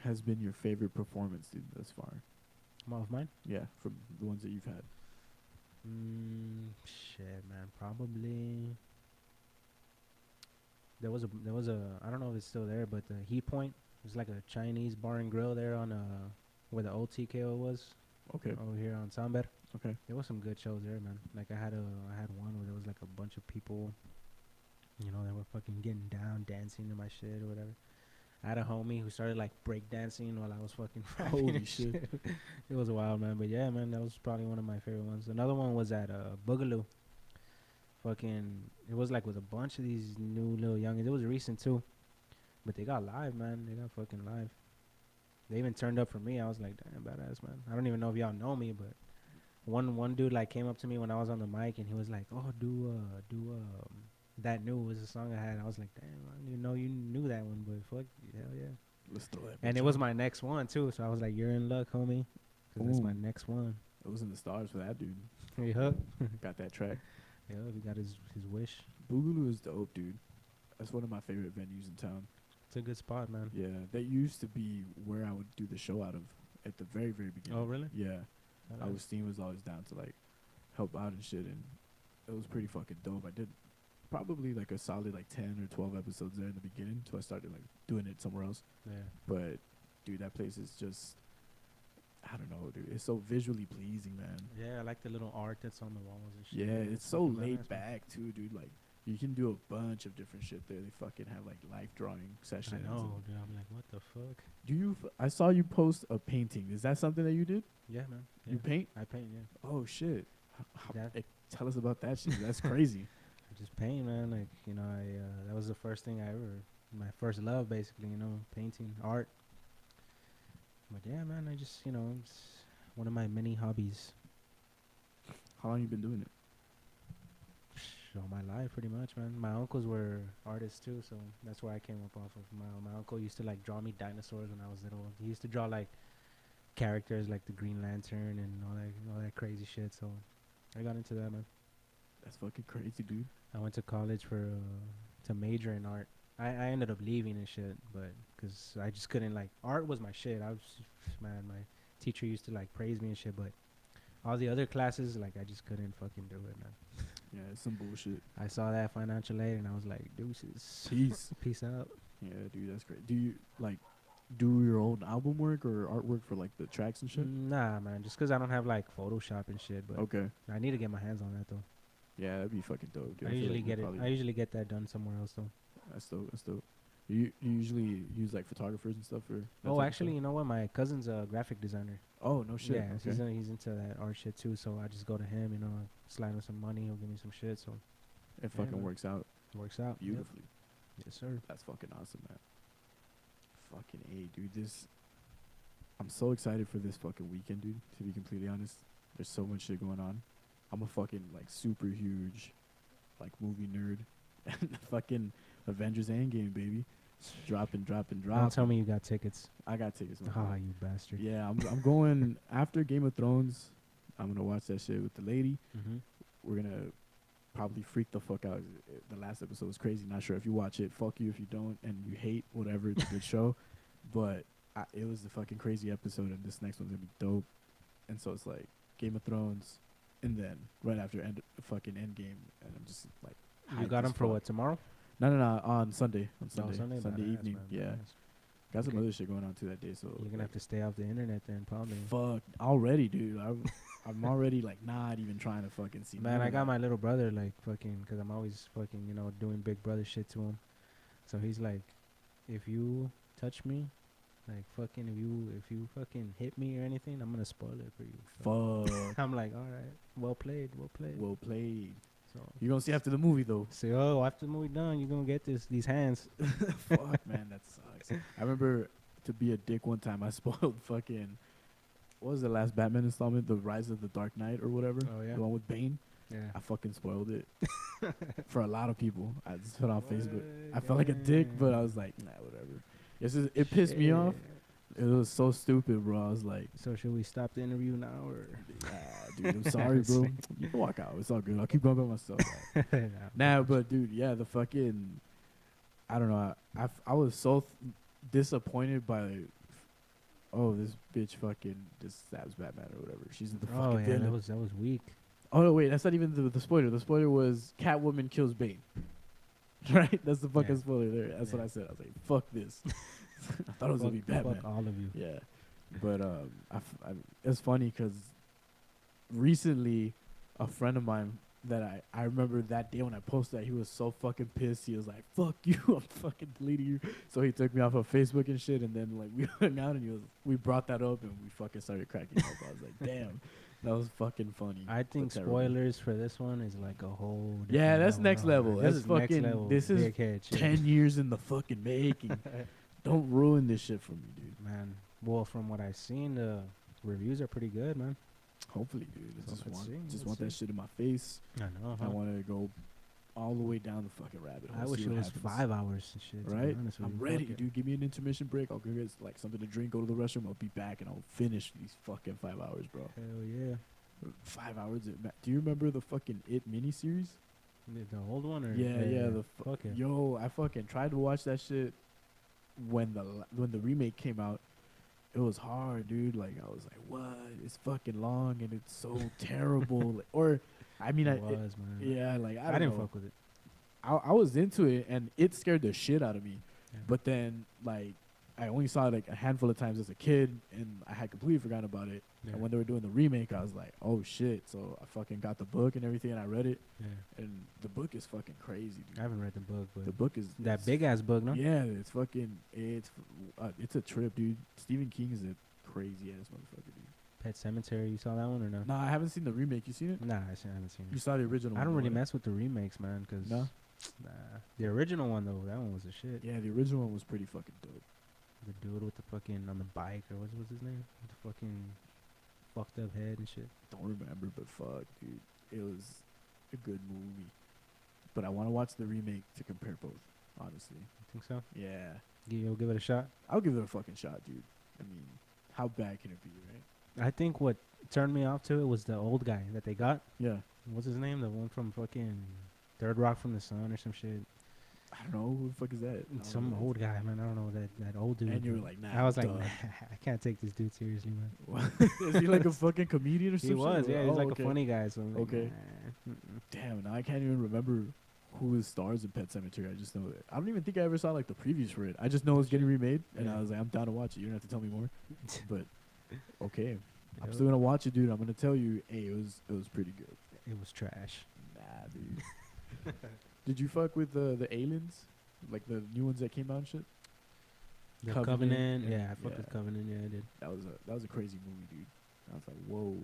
has been your favorite performance, dude, thus far? Of mine? Yeah, from the ones that you've had. Shit, man. Probably. There was a I don't know if it's still there, but the Heat Point. It's like a Chinese bar and grill there on where the old TKO was. Okay. Over here on Samber. Okay. There was some good shows there, man. Like I had one where there was like a bunch of people, you know, that were fucking getting down, dancing to my shit or whatever. I had a homie who started like break dancing while I was fucking rapping. Holy and shit. It was wild, man. But yeah, man, that was probably one of my favorite ones. Another one was at Boogaloo. Fucking, it was like with a bunch of these new little youngins. It was recent too, but they got live, man. They got fucking live. They even turned up for me. I was like, damn, badass, man. I don't even know if y'all know me, but one dude like came up to me when I was on the mic and he was like, oh, do That New was a song I had. I was like, damn, I didn't even know you knew that one, but fuck, hell yeah. Let's throw that. And it was my next one too, so I was like, you're in luck, homie, because that's my Ooh. next one. It was in the stars for that dude. Yeah, Got that track. yeah, he got his wish. Boogaloo is dope, dude. That's one of my favorite venues in town. It's a good spot, man. Yeah, that used to be where I would do the show out of at the very, very beginning. Oh, really? Yeah. Oh, Agustin was always down to like help out and shit, and it was pretty fucking dope. I did probably like a solid like 10 or 12 episodes there in the beginning until I started like doing it somewhere else. yeah. But dude, that place is just, I don't know, dude. It's so visually pleasing, man. Yeah, I like the little art that's on the walls and shit. Yeah, it's so fucking laid badass, man. back too, dude. Like you can do a bunch of different shit there. They fucking have like life drawing sessions. I know, dude. I'm like, what the fuck? Do you? I saw you post a painting. Is that something that you did? Yeah, man. You Yeah. paint? I paint, yeah. Oh shit! Yeah. Tell us about that shit. That's crazy. I just paint, man. Like, you know, that was the first thing I ever, my first love, basically, you know, painting, art. But yeah, man, I just, you know, it's one of my many hobbies. How long you been doing it? All my life, pretty much, man. My uncles were artists too, so that's where I came up off of. My uncle used to like draw me dinosaurs when I was little. He used to draw like characters like the Green Lantern and all that crazy shit. So I got into that, man. That's fucking crazy, dude. I went to college for to major in art. I ended up leaving and shit, but because I just couldn't, like, art was my shit. I was, man, my teacher used to like praise me and shit, but all the other classes, like, I just couldn't fucking do it, man. Yeah, it's some bullshit. I saw that financial aid and I was like, deuces. Peace. Peace out. Yeah, dude, that's great. Do you like do your own album work or artwork for like the tracks and shit? Nah, man, just because I don't have like Photoshop and shit, but Okay. I need to get my hands on that though. Yeah, that'd be fucking dope, dude. I feel usually like get you it. probably- I usually get that done somewhere else though. That's dope. That's dope. You usually use like photographers and stuff for? that type Oh, of actually, stuff? you know what? My cousin's a graphic designer. Oh no shit. Yeah, Okay. he's into that art shit too. So I just go to him, you know, slide him some money, he'll give me some shit. So It fucking man. works out it works out. Yep. beautifully. Yes, sir. That's fucking awesome, man. Fucking A, dude. I'm so excited for this fucking weekend, dude. To be completely honest, there's so much shit going on. I'm a fucking like super huge, like movie nerd. And fucking Avengers Endgame, baby. Dropping. Don't tell me you got tickets. I got tickets. man. Ah, you bastard. Yeah, I'm going after Game of Thrones. I'm gonna watch that shit with the lady. Mm-hmm. We're gonna probably freak the fuck out. The last episode was crazy. Not sure if you watch it. Fuck you if you don't and you hate whatever. It's a good show, but it was a fucking crazy episode, and this next one's gonna be dope. And so it's like Game of Thrones, and then right after fucking Endgame, and I'm just like, You hyped got as him for fuck. what, tomorrow? No, on Sunday. On Oh, Sunday. Badass, evening. man, Yeah, badass. got some Okay. other shit going on too that day. So You're gonna have to stay off the internet then, probably. fuck already, dude. I'm already like not even trying to fucking see. Man, none I of got that. my little brother, like, fucking, because I'm always fucking, you know, doing big brother shit to him. So he's like, if you touch me, like, fucking, if you fucking hit me or anything, I'm gonna spoil it for you. So Fuck. I'm like, all right, well played. Well played. So You're gonna see after the movie though. say, oh, after the movie done, you're gonna get these hands. Fuck, man, that sucks. I remember, to be a dick one time, I spoiled fucking, what was the last Batman installment? The Rise of the Dark Knight or whatever? Oh, yeah? The one with Bane? Yeah. I fucking spoiled it. For a lot of people. I just put it on Facebook. I felt like a dick, but I was like, nah, whatever. It pissed me off. It was so stupid, bro. I was like, So should we stop the interview now, or? dude, I'm sorry, bro. You can walk out. It's all good. I'll keep going by myself. Nah, but dude, yeah, the fucking, I don't know. I was so disappointed by, this bitch fucking just stabs Batman or whatever. She's the fucking Oh yeah, villain. that was weak. Oh no, wait, that's not even the spoiler. The spoiler was Catwoman kills Bane. Right? That's the fucking Yeah. spoiler there. That's what Yeah. I said. I was like, fuck this. I thought it was gonna be Batman. Fuck all of you. Yeah. But it's funny because recently a friend of mine that I remember that day when I posted that, he was so fucking pissed. He was like, "Fuck you, I'm fucking deleting you." So he took me off of Facebook and shit, and then like we hung out and we brought that up and we fucking started cracking up. I was like, "Damn, that was fucking funny." I think but terrible. spoilers for this one is like a whole. Yeah, different that's next level. This That's is next fucking. level This is dickhead shit. 10 years in the fucking making. Don't ruin this shit for me, dude. Man, well, from what I've seen, the reviews are pretty good, man. Hopefully, dude. I So just let's want, see, just let's want that see. shit in my face. I know. I want to go all the way down the fucking rabbit hole. I wish see it what was happens. 5 hours and shit. To be Right? honest with I'm you. ready, Fuck it. dude. Give me an intermission break. I'll go get like something to drink, go to the restroom. I'll be back and I'll finish these fucking 5 hours, bro. Hell yeah. 5 hours. Do you remember the fucking It miniseries? The old one or Yeah. fuck it. Yo, I fucking tried to watch that shit when the remake came out. It was hard, dude. Like I was like, what? It's fucking long and it's so terrible. Like, or, I mean, It was, man. yeah, like I I don't didn't know. fuck with it. I was into it and it scared the shit out of me. Yeah. But then like I only saw it like a handful of times as a kid and I had completely forgotten about it. Yeah. And when they were doing the remake, I was like, oh shit. So I fucking got the book and everything and I read it. Yeah. And the book is fucking crazy, dude. I haven't read the book, but The book is that it's- big ass book, no? Yeah, it's a trip, dude. Stephen King is a crazy ass motherfucker, dude. Pet Cemetery. You saw that one or no? Nah, I haven't seen the remake. You seen it? Nah, I haven't seen You it. saw the original. I don't one, really right? mess with the remakes, man, because No? the original one though, that one was a shit. Yeah, the original one was pretty fucking dope. The dude with the fucking on the bike or what's his name? With the fucking fucked up head and shit. Don't remember, but fuck, dude. It was a good movie. But I want to watch the remake to compare both, honestly. You think so? Yeah. You'll give it a shot. I'll give it a fucking shot, dude. I mean, how bad can it be, right? I think what turned me off to it was the old guy that they got. Yeah. What's his name? The one from fucking Third Rock from the Sun or some shit. I don't know. Who the fuck is that? I don't Some know. old guy, man. I don't know that old dude. And you were like, nah. I was like, done. nah, I can't take this dude seriously, man. What? Is he like a fucking comedian or He something? was, yeah. He's Oh, like okay. a funny guy. So I'm like, Okay. nah, mm-mm. Damn, now I can't even remember who is stars in Pet Cemetery. I just know that. I don't even think I ever saw like the previews for it. I just know it's getting remade, and Yeah. I was like, I'm down to watch it. You don't have to tell me more. But okay, I'm Yep. still gonna watch it, dude. I'm gonna tell you, hey, it was pretty good. It was trash. Nah, dude. Did you fuck with the aliens, like the new ones that came out and shit? The Covenant Covenant, and- yeah, I fucked with yeah. Covenant, yeah, I did. That was a crazy movie, dude. I was like, whoa,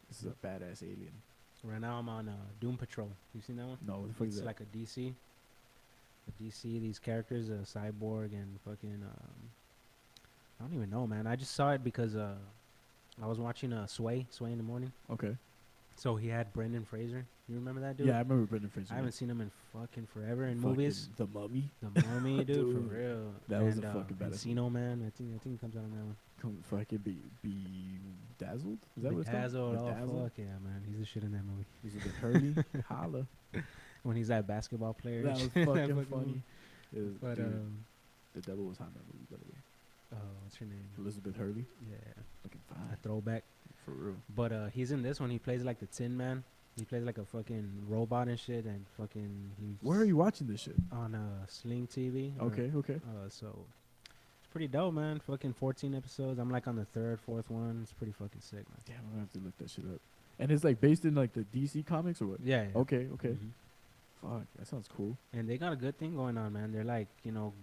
this is a badass alien. Right now I'm on Doom Patrol. You seen that one? No, what the fuck It's is that? like a DC. A DC, these characters, Cyborg and fucking, I don't even know, man. I just saw it because I was watching Sway in the morning. Okay. So he had Brendan Fraser. You remember that dude? Yeah, I remember Brendan Fraser. I haven't seen him in fucking forever in Fucking movies. The Mummy. The Mummy, dude, for Dude, real. that was a And, fucking badass Encino Man. I think he comes out on that one. Come fucking be dazzled. Is that what it's called? Bedazzled, oh Bedazzled? fuck yeah, man. He's the shit in that movie. He's a bit hurly. Holla. When he's that basketball player. That and was shit. fucking Fucking funny. movie. It was, But dude, the devil was hot in that movie, by the way. what's her name? Elizabeth Hurley, Yeah, looking a fine throwback. for real. But he's in this one. He plays like the Tin Man. He plays like a fucking robot and shit, and fucking. He's Where are you watching this shit? On Sling TV. Okay. So it's pretty dope, man. Fucking 14 episodes. I'm like on the third, fourth one. It's pretty fucking sick, man. Damn, I'm gonna have to look that shit up. And it's like based in like the DC comics or what? Yeah. yeah. Okay. Mhm. Fuck, that sounds cool. And they got a good thing going on, man. They're like,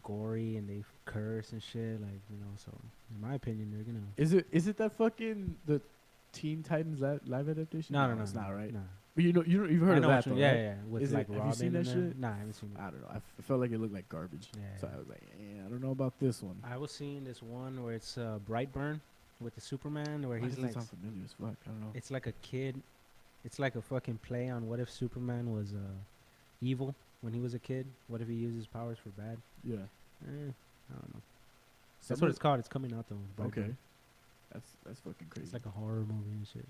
gory and they curse and shit, like, so in my opinion, they're gonna. Is it that fucking the Teen Titans live adaptation? No, it's not right. Nah. But you've heard I of know that which though, one. Yeah, right? yeah. With Is it- like have you Robin. seen that in there. shit? Nah, I haven't seen it. I don't know. I felt like it looked like garbage. Yeah, So yeah. I was like, I don't know about this one. I was seeing this one where it's Brightburn with the Superman, where Why he's does like, it sound familiar as fuck? I don't know. it's like a kid. It's like a fucking play on what if Superman was evil when he was a kid. What if he used his powers for bad? Yeah. I don't know. That's Some what of- it's called. It's coming out though. Brightburn. Okay. That's fucking crazy. It's like a horror movie and shit.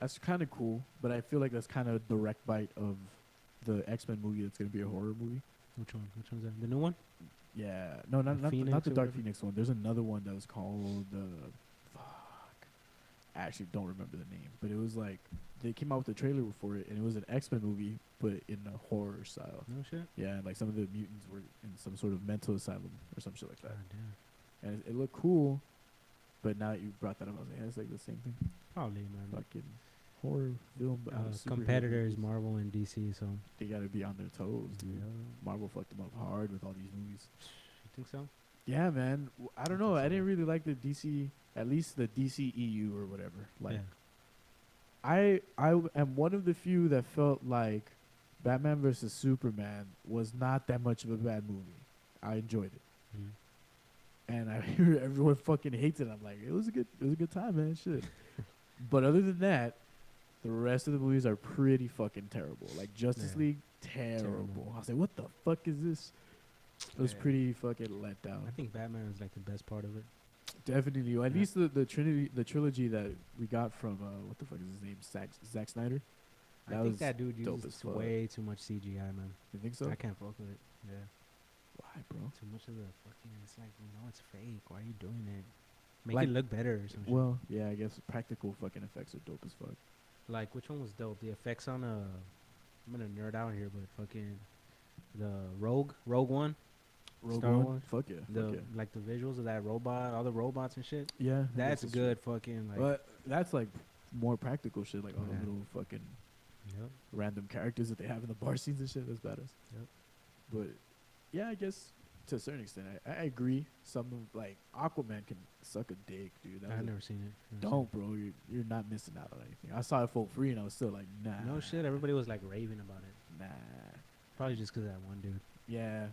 That's kind of cool, but I feel like that's kind of direct bite of the X-Men movie that's gonna be a horror movie. Which one? Which one's that? The new one? Yeah, no, not Phoenix not the or Dark whatever? Phoenix one. There's another one that was called fuck. I actually don't remember the name, but it was like they came out with a trailer for it, and it was an X-Men movie, but in a horror style. No shit. Yeah, and like some of the mutants were in some sort of mental asylum or some shit like that, God damn. and it looked cool. But now you brought that up, I was like, yeah, it's like the same thing. Probably, man. Fucking horror film. superhero Competitors, movies. Marvel and DC. So They gotta be on their toes, dude. yeah. Marvel fucked them up hard with all these movies. You think so? Yeah, man. I don't I know. think I so. didn't really like the DC, at least the DCEU or whatever. Like, yeah. I am one of the few that felt like Batman versus Superman was not that much of a bad movie. I enjoyed it, and I hear everyone fucking hates it. I'm like, it was a good time, man. Shit. But other than that, the rest of the movies are pretty fucking terrible. Like Justice Yeah. League, terrible. I was like, what the fuck is this? It was Yeah. pretty fucking let down. I think Batman is like the best part of it. Definitely, or at Yeah. least the trilogy that we got from what the fuck is his name? Zack Snyder. I think that dude dope uses as fuck. way too much CGI, man. You think so? I can't fuck with it. Yeah. Why, bro? Too much of the fucking. It's like, it's fake. Why are you doing it? Make Like- it look better or something. Well, yeah, I guess practical fucking effects are dope as fuck. Like, which one was dope? The effects on I'm gonna nerd out here, but fucking the Rogue One. Rogue Star One? Wars? Fuck yeah. The fuck yeah. like the visuals of that robot, all the robots and shit. Yeah, I guess That's it's good. Fucking true. like. But that's like more practical shit, like all Yeah. the little fucking Yep. random characters that they have in the bar scenes and shit. That's badass. Yep. But yeah, I guess to a certain extent, I agree. Some of, like Aquaman can suck a dick, dude. That was I've a- never seen it. Don't, bro. You're not missing out on anything. I saw it for free and I was still like, nah. No shit. Everybody was like raving about it. Nah. Probably just 'cause of that one dude. Yeah.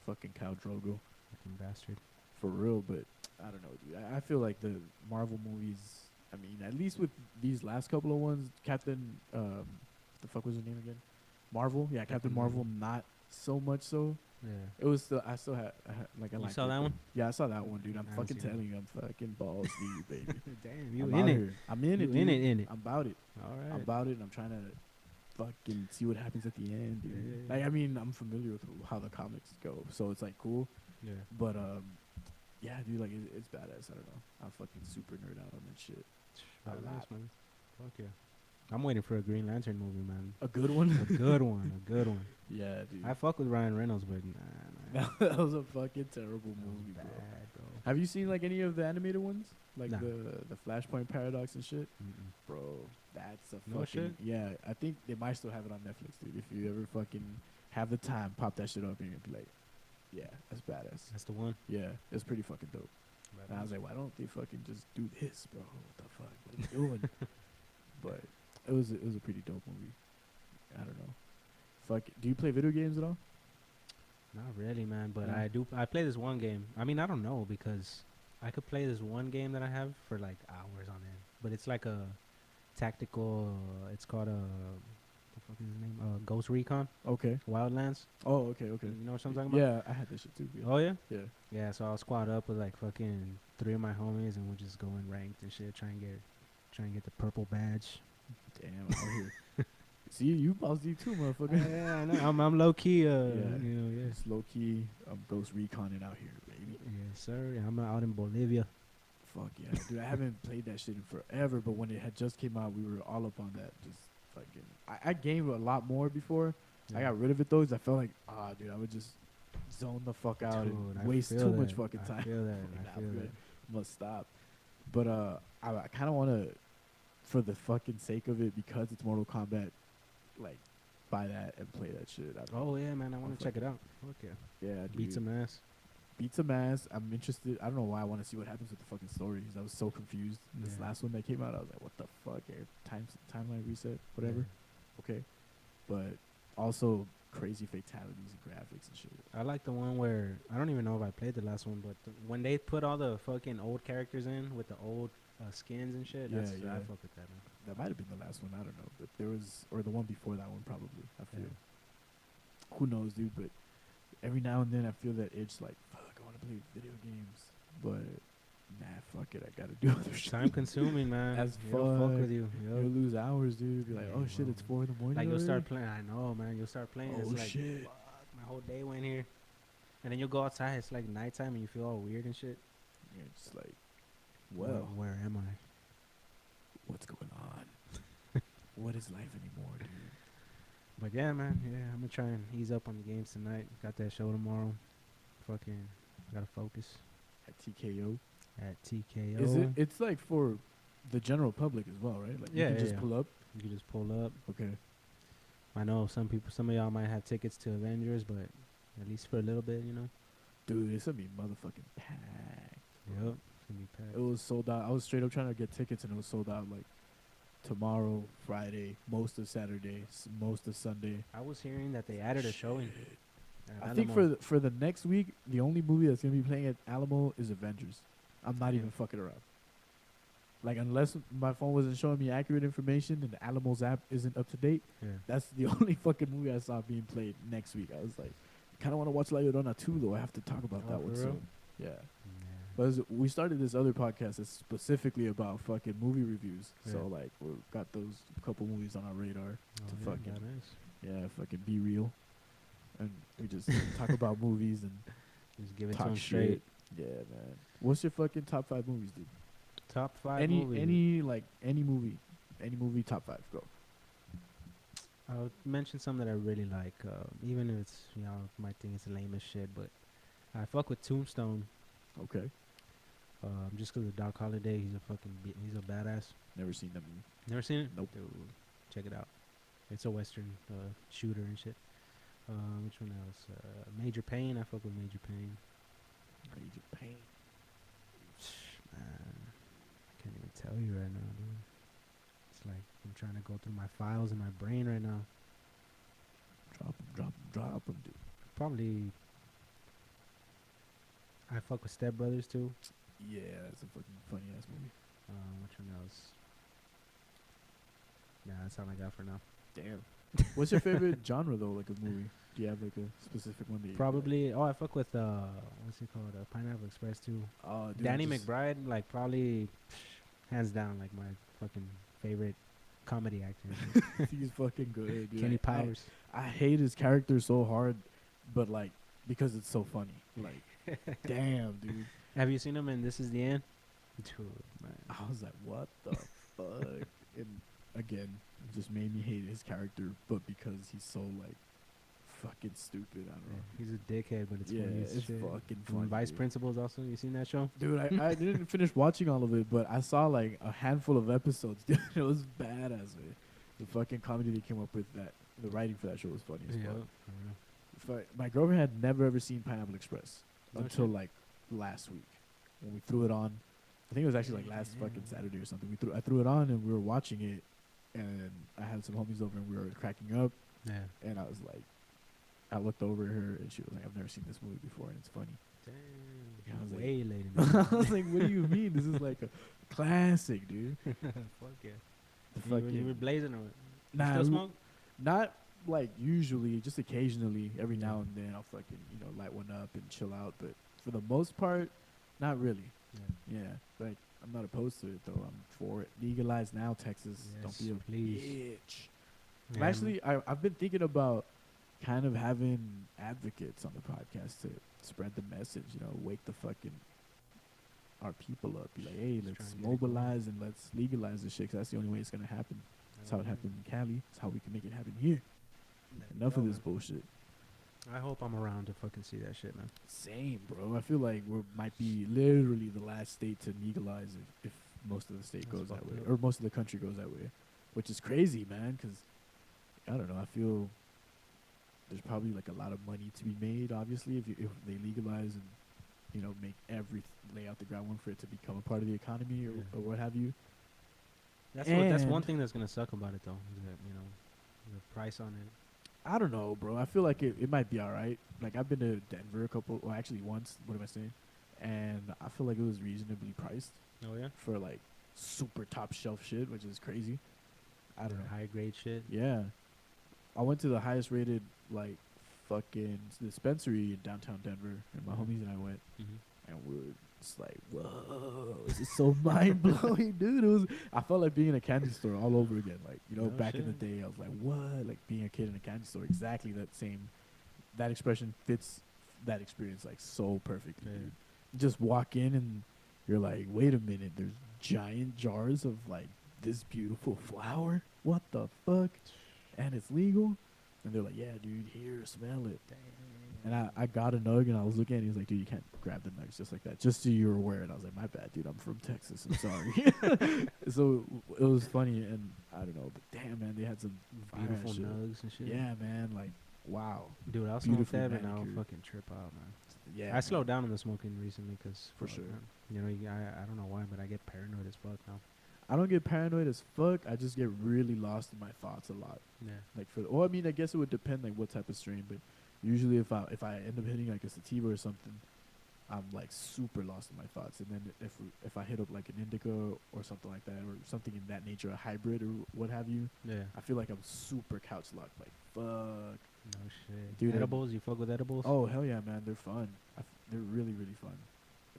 Fucking Khal Drogo. Fucking bastard. For real, but I don't know, dude. I feel like the Marvel movies, I mean, at least with these last couple of ones, Captain, the fuck was her name again? Marvel? Yeah, Captain Captain Marvel, Marvel. not so much so. Yeah. It was still, I still had, like, I You liked saw it, that but- one? Yeah, I saw that one, dude. I'm I haven't fucking seen it. telling you, I'm fucking balls deep, baby. Damn, you I'm in out it. here. I'm in it, You dude. in it, in it. I'm about it. All I'm right. about it, and I'm trying to fucking see what happens at the end, dude. Yeah. Like, I mean, I'm familiar with how the comics go, so it's like cool. Yeah. But yeah, dude, like it's badass. I don't know. I'm fucking super nerd out on that shit. A Badass, lot. man. Fuck yeah. I'm waiting for a Green Lantern movie, man. A good one. A good one. A good one. Yeah, dude. I fuck with Ryan Reynolds, but nah. that was a fucking terrible That was movie, bro. bad, bro. Have you seen like any of the animated ones, like Nah. the Flashpoint Paradox and shit? Mm-mm. Bro, that's a No fucking shit? yeah. I think they might still have it on Netflix, dude. If you ever fucking have the time, pop that shit up and you'll be like, yeah, that's badass. That's the one. Yeah, it's pretty fucking dope. And I was like, why don't they fucking just do this, bro? What the fuck? What are you doing? But it was a pretty dope movie. I don't know. Fuck. Do you play video games at all? Not really, man. But Yeah. I play this one game. I mean, I don't know because I could play this one game that I have for like hours on end. But it's like a tactical. It's called what the fuck is his name? Ghost Recon Okay. Wildlands. Oh, okay, okay. You know what I'm talking about? Yeah, I had this shit too. Yeah. Oh yeah. Yeah. Yeah. So I'll squad up with like fucking 3 of my homies, and we'll just go in ranked and shit. Try and get the purple badge. Damn, out here. See, you balls deep too, motherfucker. Yeah, I know. I'm low key. Yeah. Yeah. It's low key. Ghost Reconning out here, baby. Yes, sir. Yeah, I'm out in Bolivia. Fuck yeah, dude. I haven't played that shit in forever, but when it had just came out, we were all up on that. Just fucking. I gamed a lot more before. I got rid of it though, 'cause I felt like, dude, I would just zone the fuck out Dude, and I waste feel too much that. fucking I time. feel that. Nah, I feel I'm that. good. Must stop. But I kind of want to, for the fucking sake of it, because it's Mortal Kombat, like buy that and play that shit. Oh yeah, man. I want to check it out. Okay. Yeah, dude. Beat some ass. Beat some ass. I'm interested. I don't know why I want to see what happens with the fucking story, 'cause I was so confused. This Yeah. last one that came out, I was like, what the fuck? Timeline reset, whatever. Okay. But also crazy fatalities and graphics and shit. I like the one where I don't even know if I played the last one, but when they put all the fucking old characters in with the old skins and shit, Yeah, that's, yeah. I fuck with that, man. That might have been the last one. I don't know. But there was, or the one before that one probably. I feel. Yeah. Who knows, dude? But every now and then I feel that itch like, fuck, I want to play video games. But nah, fuck it. I got to do other shit. Time consuming, man. As It'll fuck fuck. with you. You'll lose hours, dude. Be like, Yeah, oh shit, bro. it's 4 in the morning. Like you'll start already? playing. I know, man. You'll start playing. Oh it's like, shit. fuck, my whole day went here. And then you'll go outside. It's like nighttime, and you feel all weird and shit. You're just like, well, where am I? what's going on? What is life anymore, dude? But yeah, man. Yeah, I'm gonna try and ease up on the games tonight. Got that show tomorrow. Fucking gotta focus. At TKO. at TKO. Is it? It's like for the general public as well, right? Like you can just pull up. You can just pull up. Okay. I know some of y'all might have tickets to Avengers, but at least for a little bit, you know. Dude, it's gonna be motherfucking packed. Yep, it's gonna be packed. It was sold out. I was straight up trying to get tickets, and it was sold out like tomorrow, Friday, most of Saturday, most of Sunday. I was hearing that they added a showing. I think for the next week, the only movie that's gonna be playing at Alamo is Avengers. I'm not even fucking around. Like, unless my phone wasn't showing me accurate information and the Alamo's app isn't up to date, that's the only fucking movie I saw being played next week. I was like, kind of want to watch La Llorona 2, though. I have to talk about that one soon. Yeah. But we started this other podcast that's specifically about fucking movie reviews. So, like, we've got those couple movies on our radar to fucking be real. And we just talk about movies and just give it talk to 'em shit. straight. Yeah, man. What's your fucking top 5 movies, dude? Top 5 any movies. any movie top 5. Go. I'll mention some that I really like, even if it's, you know, might think it's lame as shit, but I fuck with Tombstone. Okay. Just 'cause of Doc Holliday, he's a badass. Never seen that movie. Never seen it? Nope. Dude, check it out. It's a Western shooter and shit. Which one else? Major Payne. I fuck with Major Payne. Major Payne. Man, I can't even tell you right now, dude. It's like I'm trying to go through my files in my brain right now. Drop 'em, dude. Probably. I fuck with Step Brothers too. Yeah, that's a fucking funny ass movie. Which one else? Nah, that's all I got for now. Damn. What's your favorite genre though, like a movie? Do you have like a specific one that you Probably. I fuck with what's it called? Pineapple Express too. Oh, dude, Danny McBride, like probably hands down, like my fucking favorite comedy actor. He's fucking good, dude. Kenny Powers. I hate his character so hard, but like because it's so funny. Like, damn, dude. Have you seen him in This Is the End? Dude, man. I was like, what the fuck? And again, it just made me hate his character, but because he's so like fucking stupid. I don't know. He's a dickhead, but it's yeah, funny as it's shit. fucking And funny. Vice dude. Principals also. You seen that show? Dude, I didn't finish watching all of it, but I saw like a handful of episodes. Dude, it was badass, man. The fucking comedy they came up with, that the writing for that show was funny as fuck. My girlfriend had never ever seen Pineapple Express until like last week when we threw it on. I think it was actually like last fucking Saturday or something. I threw it on and we were watching it, and I had some homies over and we were cracking up. Yeah. And I was like, I looked over at her and she was like, I've never seen this movie before and it's funny. Damn. And I was like, Way later. I was like, what do you mean? This is like a classic, dude. Fuck yeah. The You were blazing or what? Nah, You still smoke? Not like usually, just occasionally, every now and then I'll fucking, light one up and chill out. But for the most part, not really. Yeah. Like, I'm not opposed to it, though. I'm for it. Legalize now, Texas. Yes, Don't be a please. bitch. Yeah, Actually, I've been thinking about kind of having advocates on the podcast to spread the message, wake the fucking our people up. Be like, hey, let's trying to get it going. mobilize and let's legalize this shit, 'cause that's the only way it's going to happen. That's how it happened in Cali. That's how we can make it happen here. Enough of this bullshit. I hope I'm around to fucking see that shit, man. Same, bro. I feel like we might be literally the last state to legalize if most of the state goes that way, or most of the country goes that way, which is crazy, man, 'cause I don't know. I feel there's probably like a lot of money to be made, obviously, if they legalize and lay out the groundwork for it to become a part of the economy or what have you. That's one thing that's gonna suck about it though. Is that, the price on it. I don't know, bro. I feel like it might be all right. Like, I've been to Denver once. What am I saying? And I feel like it was reasonably priced. Oh yeah. For like super top shelf shit, which is crazy. I don't know. High grade shit. Yeah. I went to the highest rated like fucking dispensary in downtown Denver, and my homies and I went, and we were just like, whoa, this is so mind blowing, dude. I felt like being in a candy store all over again. Like, back in the day, I was like, what? Like being a kid in a candy store, exactly that expression fits that experience like so perfectly. Yeah. Dude. You just walk in and you're like, wait a minute, there's giant jars of like this beautiful flower. What the fuck? And it's legal. And they're like, yeah, dude, here, smell it. And I got a nug, and I was looking at it. He was like, dude, you can't grab the nugs just like that. Just so you were aware. And I was like, my bad, dude. I'm from Texas. I'm sorry. So it was funny, and I don't know. But damn, man, they had some Beautiful fire nugs and shit. Yeah, man. Like, wow. Dude, I'll smoke Beautifully that, and I'll manicured. fucking trip out, man. Yeah. I slowed down on the smoking recently because, For sure. you know, I don't know why, but I get paranoid as fuck now. I don't get paranoid as fuck. I just get really lost in my thoughts a lot. Yeah. Like I mean, I guess it would depend like what type of strain, but usually if I end up hitting like a sativa or something, I'm like super lost in my thoughts. And then if I hit up like an indica or something like that, or something in that nature, a hybrid or what have you, Yeah. I feel like I'm super couch locked. Like fuck. No shit. Dude, Edibles? You fuck with edibles? Oh hell yeah, man! They're fun. They're really really fun.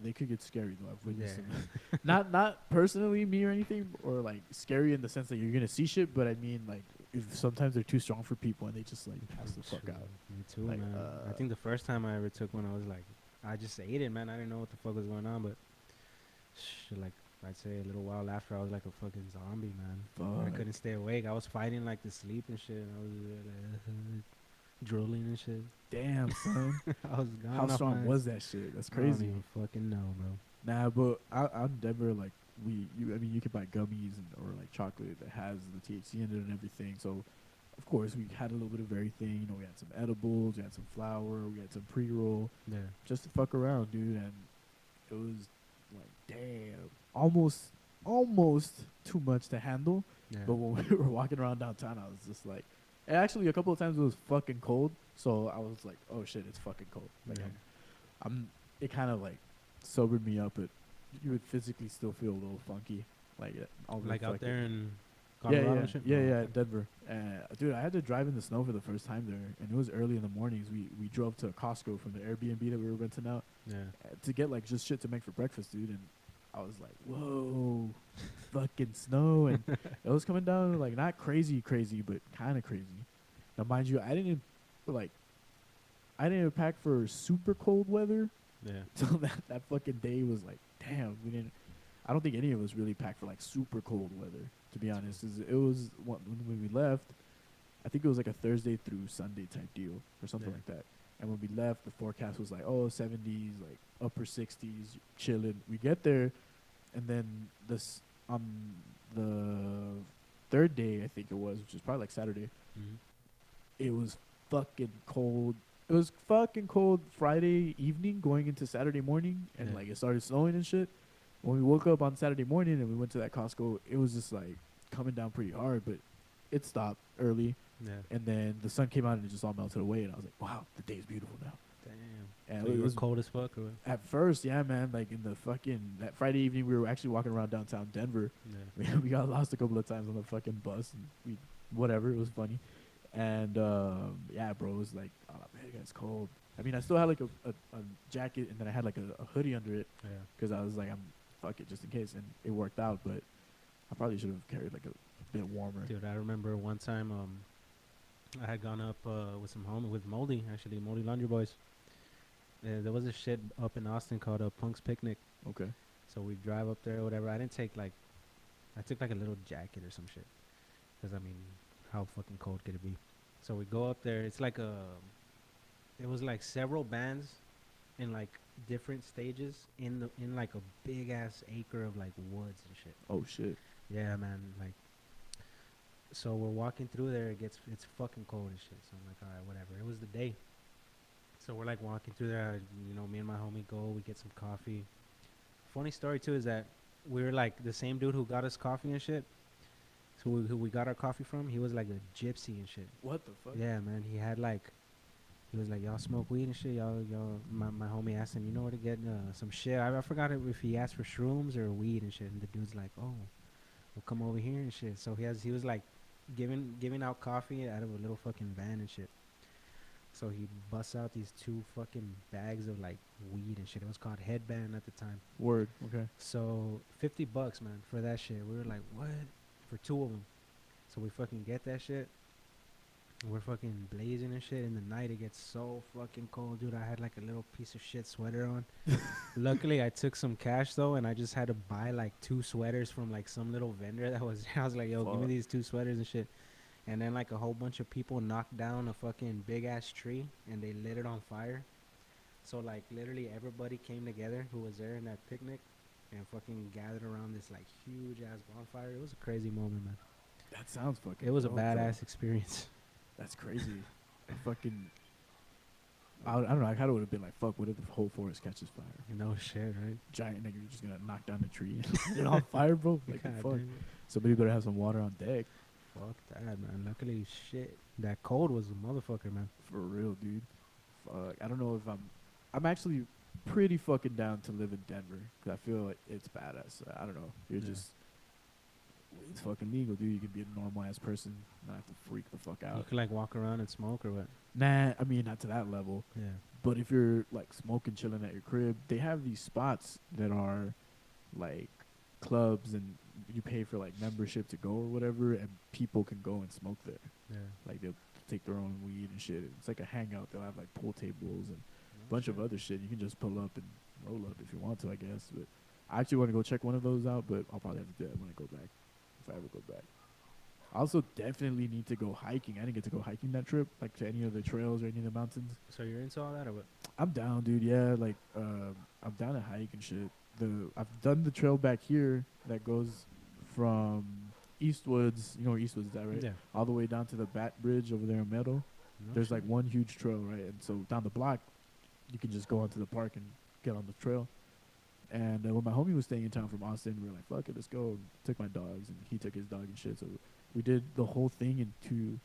They could get scary though. I've witnessed them. not personally me or anything, or like scary in the sense that you're gonna see shit. But I mean like if sometimes they're too strong for people and they just like pass the fuck True. out. Me too, Like, man. I think the first time I ever took one, I was like, I just ate it, man. I didn't know what the fuck was going on, but like I'd say a little while after, I was like a fucking zombie, man. I Fuck. couldn't stay awake. I was fighting like to sleep and shit. And I was drooling and shit. Damn, son. I was gone. How off strong my- was that shit? That's I don't crazy. even fucking know, bro. Nah, but out in Denver, like I mean, you could buy gummies or like chocolate that has the THC in it and everything. So, of course, we had a little bit of everything. You know, we had some edibles, we had some flour, we had some pre-roll, Yeah. just to fuck around, dude. And it was like, damn, almost too much to handle. Yeah. But when we were walking around downtown, I was just like, and actually a couple of times it was fucking cold. So I was like, oh shit, it's fucking cold. Like Yeah. it kind of like sobered me up, but you would physically still feel a little funky, like Like out there in yeah, Colorado yeah, and shit? yeah, Oh, yeah, okay. Denver. Dude, I had to drive in the snow for the first time there, and it was early in the mornings. We drove to Costco from the Airbnb that we were renting out Yeah. to get like just shit to make for breakfast, dude. And I was like, whoa, fucking snow, and it was coming down like not crazy, but kind of crazy. Now, mind you, I didn't pack for super cold weather. Yeah. So that fucking day was like, damn, I don't think any of us really packed for like super cold weather, to be honest. It was when we left, I think it was like a Thursday through Sunday type deal or something Yeah. like that. And when we left, the forecast was like, 70s, like upper 60s, chilling. We get there, and then on the third day, I think it was, which was probably like Saturday, Mhm. it was fucking cold. It was fucking cold Friday evening going into Saturday morning, and Yeah. like it started snowing and shit. When we woke up on Saturday morning and we went to that Costco, it was just like coming down pretty hard, but it stopped early. Yeah. And then the sun came out and it just all melted away, and I was like, wow, the day's beautiful now. Damn. And So it you were was cold as fuck, or what? at first, yeah, man. Like in the that Friday evening, we were actually walking around downtown Denver. Yeah. We got lost a couple of times on the fucking bus, and whatever, it was funny. And yeah, bro, it was like, oh man, it's cold. I mean, I still had like a jacket, and then I had like a hoodie under it Yeah. because I was like, fuck it, just in case, and it worked out. But I probably should have carried like a bit warmer. Dude, I remember one time I had gone up with Moldy, actually, Moldy Laundry Boys. There was a shit up in Austin called Punk's Picnic. Okay. So we drive up there or whatever. I took like a little jacket or some shit. Because, I mean, how fucking cold could it be? So we go up there. It's like it was like several bands in like different stages in like a big ass acre of like woods and shit. Oh shit. Yeah, man. Like, so we're walking through there. It's fucking cold and shit. So I'm like, all right, whatever. It was the day. So we're like walking through there. Me and my homie go. We get some coffee. Funny story too is that we were like the same dude who got us coffee and shit. So who we got our coffee from? He was like a gypsy and shit. What the fuck? Yeah, man. He was like, y'all smoke weed and shit. Y'all. My homie asked him, you know where to get some shit. I forgot if he asked for shrooms or weed and shit. And the dude's like, oh, we'll come over here and shit. So he was like giving out coffee out of a little fucking van and shit. So he busts out these 2 fucking bags of like weed and shit. It was called Headband at the time. Word. Okay. So $50, man, for that shit. We were like, what? For 2 of them. So we fucking get that shit. We're fucking blazing and shit. In the night, it gets so fucking cold, dude. I had like a little piece of shit sweater on. Luckily, I took some cash though, and I just had to buy like 2 sweaters from like some little vendor that was. I was like, yo, give me these 2 sweaters and shit. and then like a whole bunch of people knocked down a fucking big ass tree and they lit it on fire. So like literally everybody came together who was there in that picnic and fucking gathered around this like huge ass bonfire. It was a crazy moment, man. That sounds fucking. It was a dope, though. badass experience. That's crazy. Fucking. I don't know. I kind of would have been like, "Fuck! What if the whole forest catches fire? No shit, right? Giant nigga, you're just gonna knock down the tree and set it on fire, bro. Like, God fuck. damn. Somebody better have some water on deck, Fuck that, man. Luckily, shit. That cold was a motherfucker, man. for real, dude. Fuck. I don't know if I'm actually pretty fucking down to live in Denver because I feel like it's badass. I don't know. You're Yeah. just. It's fucking legal, dude. You can be a normal ass person, not have to freak the fuck You out. could like walk around and smoke or what? Nah, I mean not to that level. Yeah. But if you're like smoking, chilling at your crib, they have these spots that are like clubs, and you pay for like membership to go or whatever, and people can go and smoke there. Yeah. Like they'll take their own weed and shit. It's like a hangout. They'll have like pool tables and a bunch of other shit. You can just pull up and roll up if you want to, I guess. But I actually want to go check one of those out, but I'll probably have to do that when I go back, if I ever go back. I also definitely need to go hiking. I didn't get to go hiking that trip, like to any of the trails or any of the mountains. So you're into all that or what? I'm down, dude. Yeah, like I'm down to hike and shit. I've done the trail back here that goes from Eastwoods. You know where Eastwoods is at, right? Yeah. All the way down to the Bat Bridge over there in Meadow. No There's shit. like one huge trail, right? And so down the block, you can just go onto the park and get on the trail. And when my homie was staying in town from Austin, we were like, "Fuck it, let's go." Took my dogs, and he took his dog and shit. So we did the whole thing in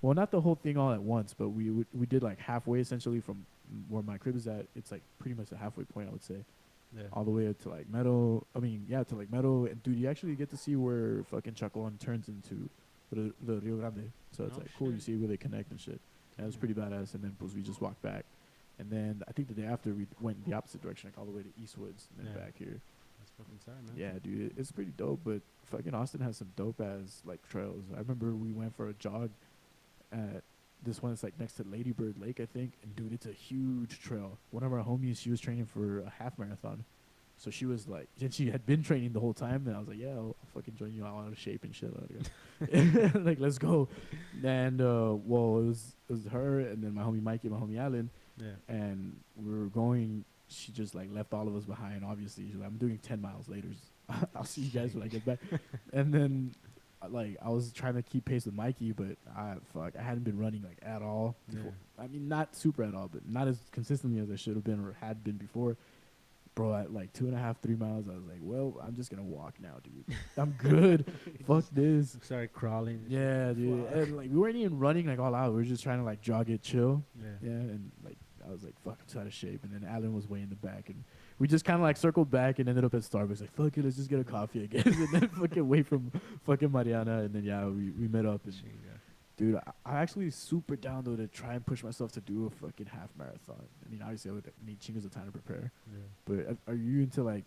well, not the whole thing all at once, but we did like halfway essentially from where my crib is at. It's like pretty much the halfway point, I would say, Yeah. all the way up to like Meadow. I mean, yeah, to like Meadow. And dude, you actually get to see where fucking Chacon turns into the Rio Grande. So it's Oh, like cool. You shit. see where they connect and shit. And it was pretty badass. And then we just walked back. And then I think the day after we went in the opposite direction, like all the way to Eastwoods and then Yeah. back here. That's fucking sad, man. Yeah, dude, it's pretty dope. But fucking Austin has some dope ass like trails. I remember we went for a jog at this one that's like next to Lady Bird Lake, I think. And dude, it's a huge trail. One of our homies, she was training for a half marathon. So she was like, and she had been training the whole time. And I was like, yeah, I'll fucking join you out of shape and shit. Like, let's go. And well, it was her and then my homie Mikey, my homie Alan. Yeah. And we were going. She just like left all of us behind. Obviously, she's like, I'm doing 10 miles later. I'll see you guys when I get back. And then, like, I was trying to keep pace with Mikey, but I hadn't been running like at all. Before. I mean, not super at all, but not as consistently as I should have been or had been before. Bro, at like 2.5, 3 miles, I was like, well, I'm just gonna walk now, dude. I'm good. Fuck this. Started crawling. Yeah, dude. And like we weren't even running like all out. We were just trying to like jog it, chill. Yeah. Yeah, and like I was like, fuck, I'm too out of shape. And then Alan was way in the back, and we just kind of like circled back and ended up at Starbucks. Like, fuck it, let's just get a coffee again, and then fucking wait from fucking Mariana, and then yeah, we met up. And dude, I actually super down though to try and push myself to do a fucking half marathon. I mean, obviously I would need chingas of time to prepare. Yeah. But are you into like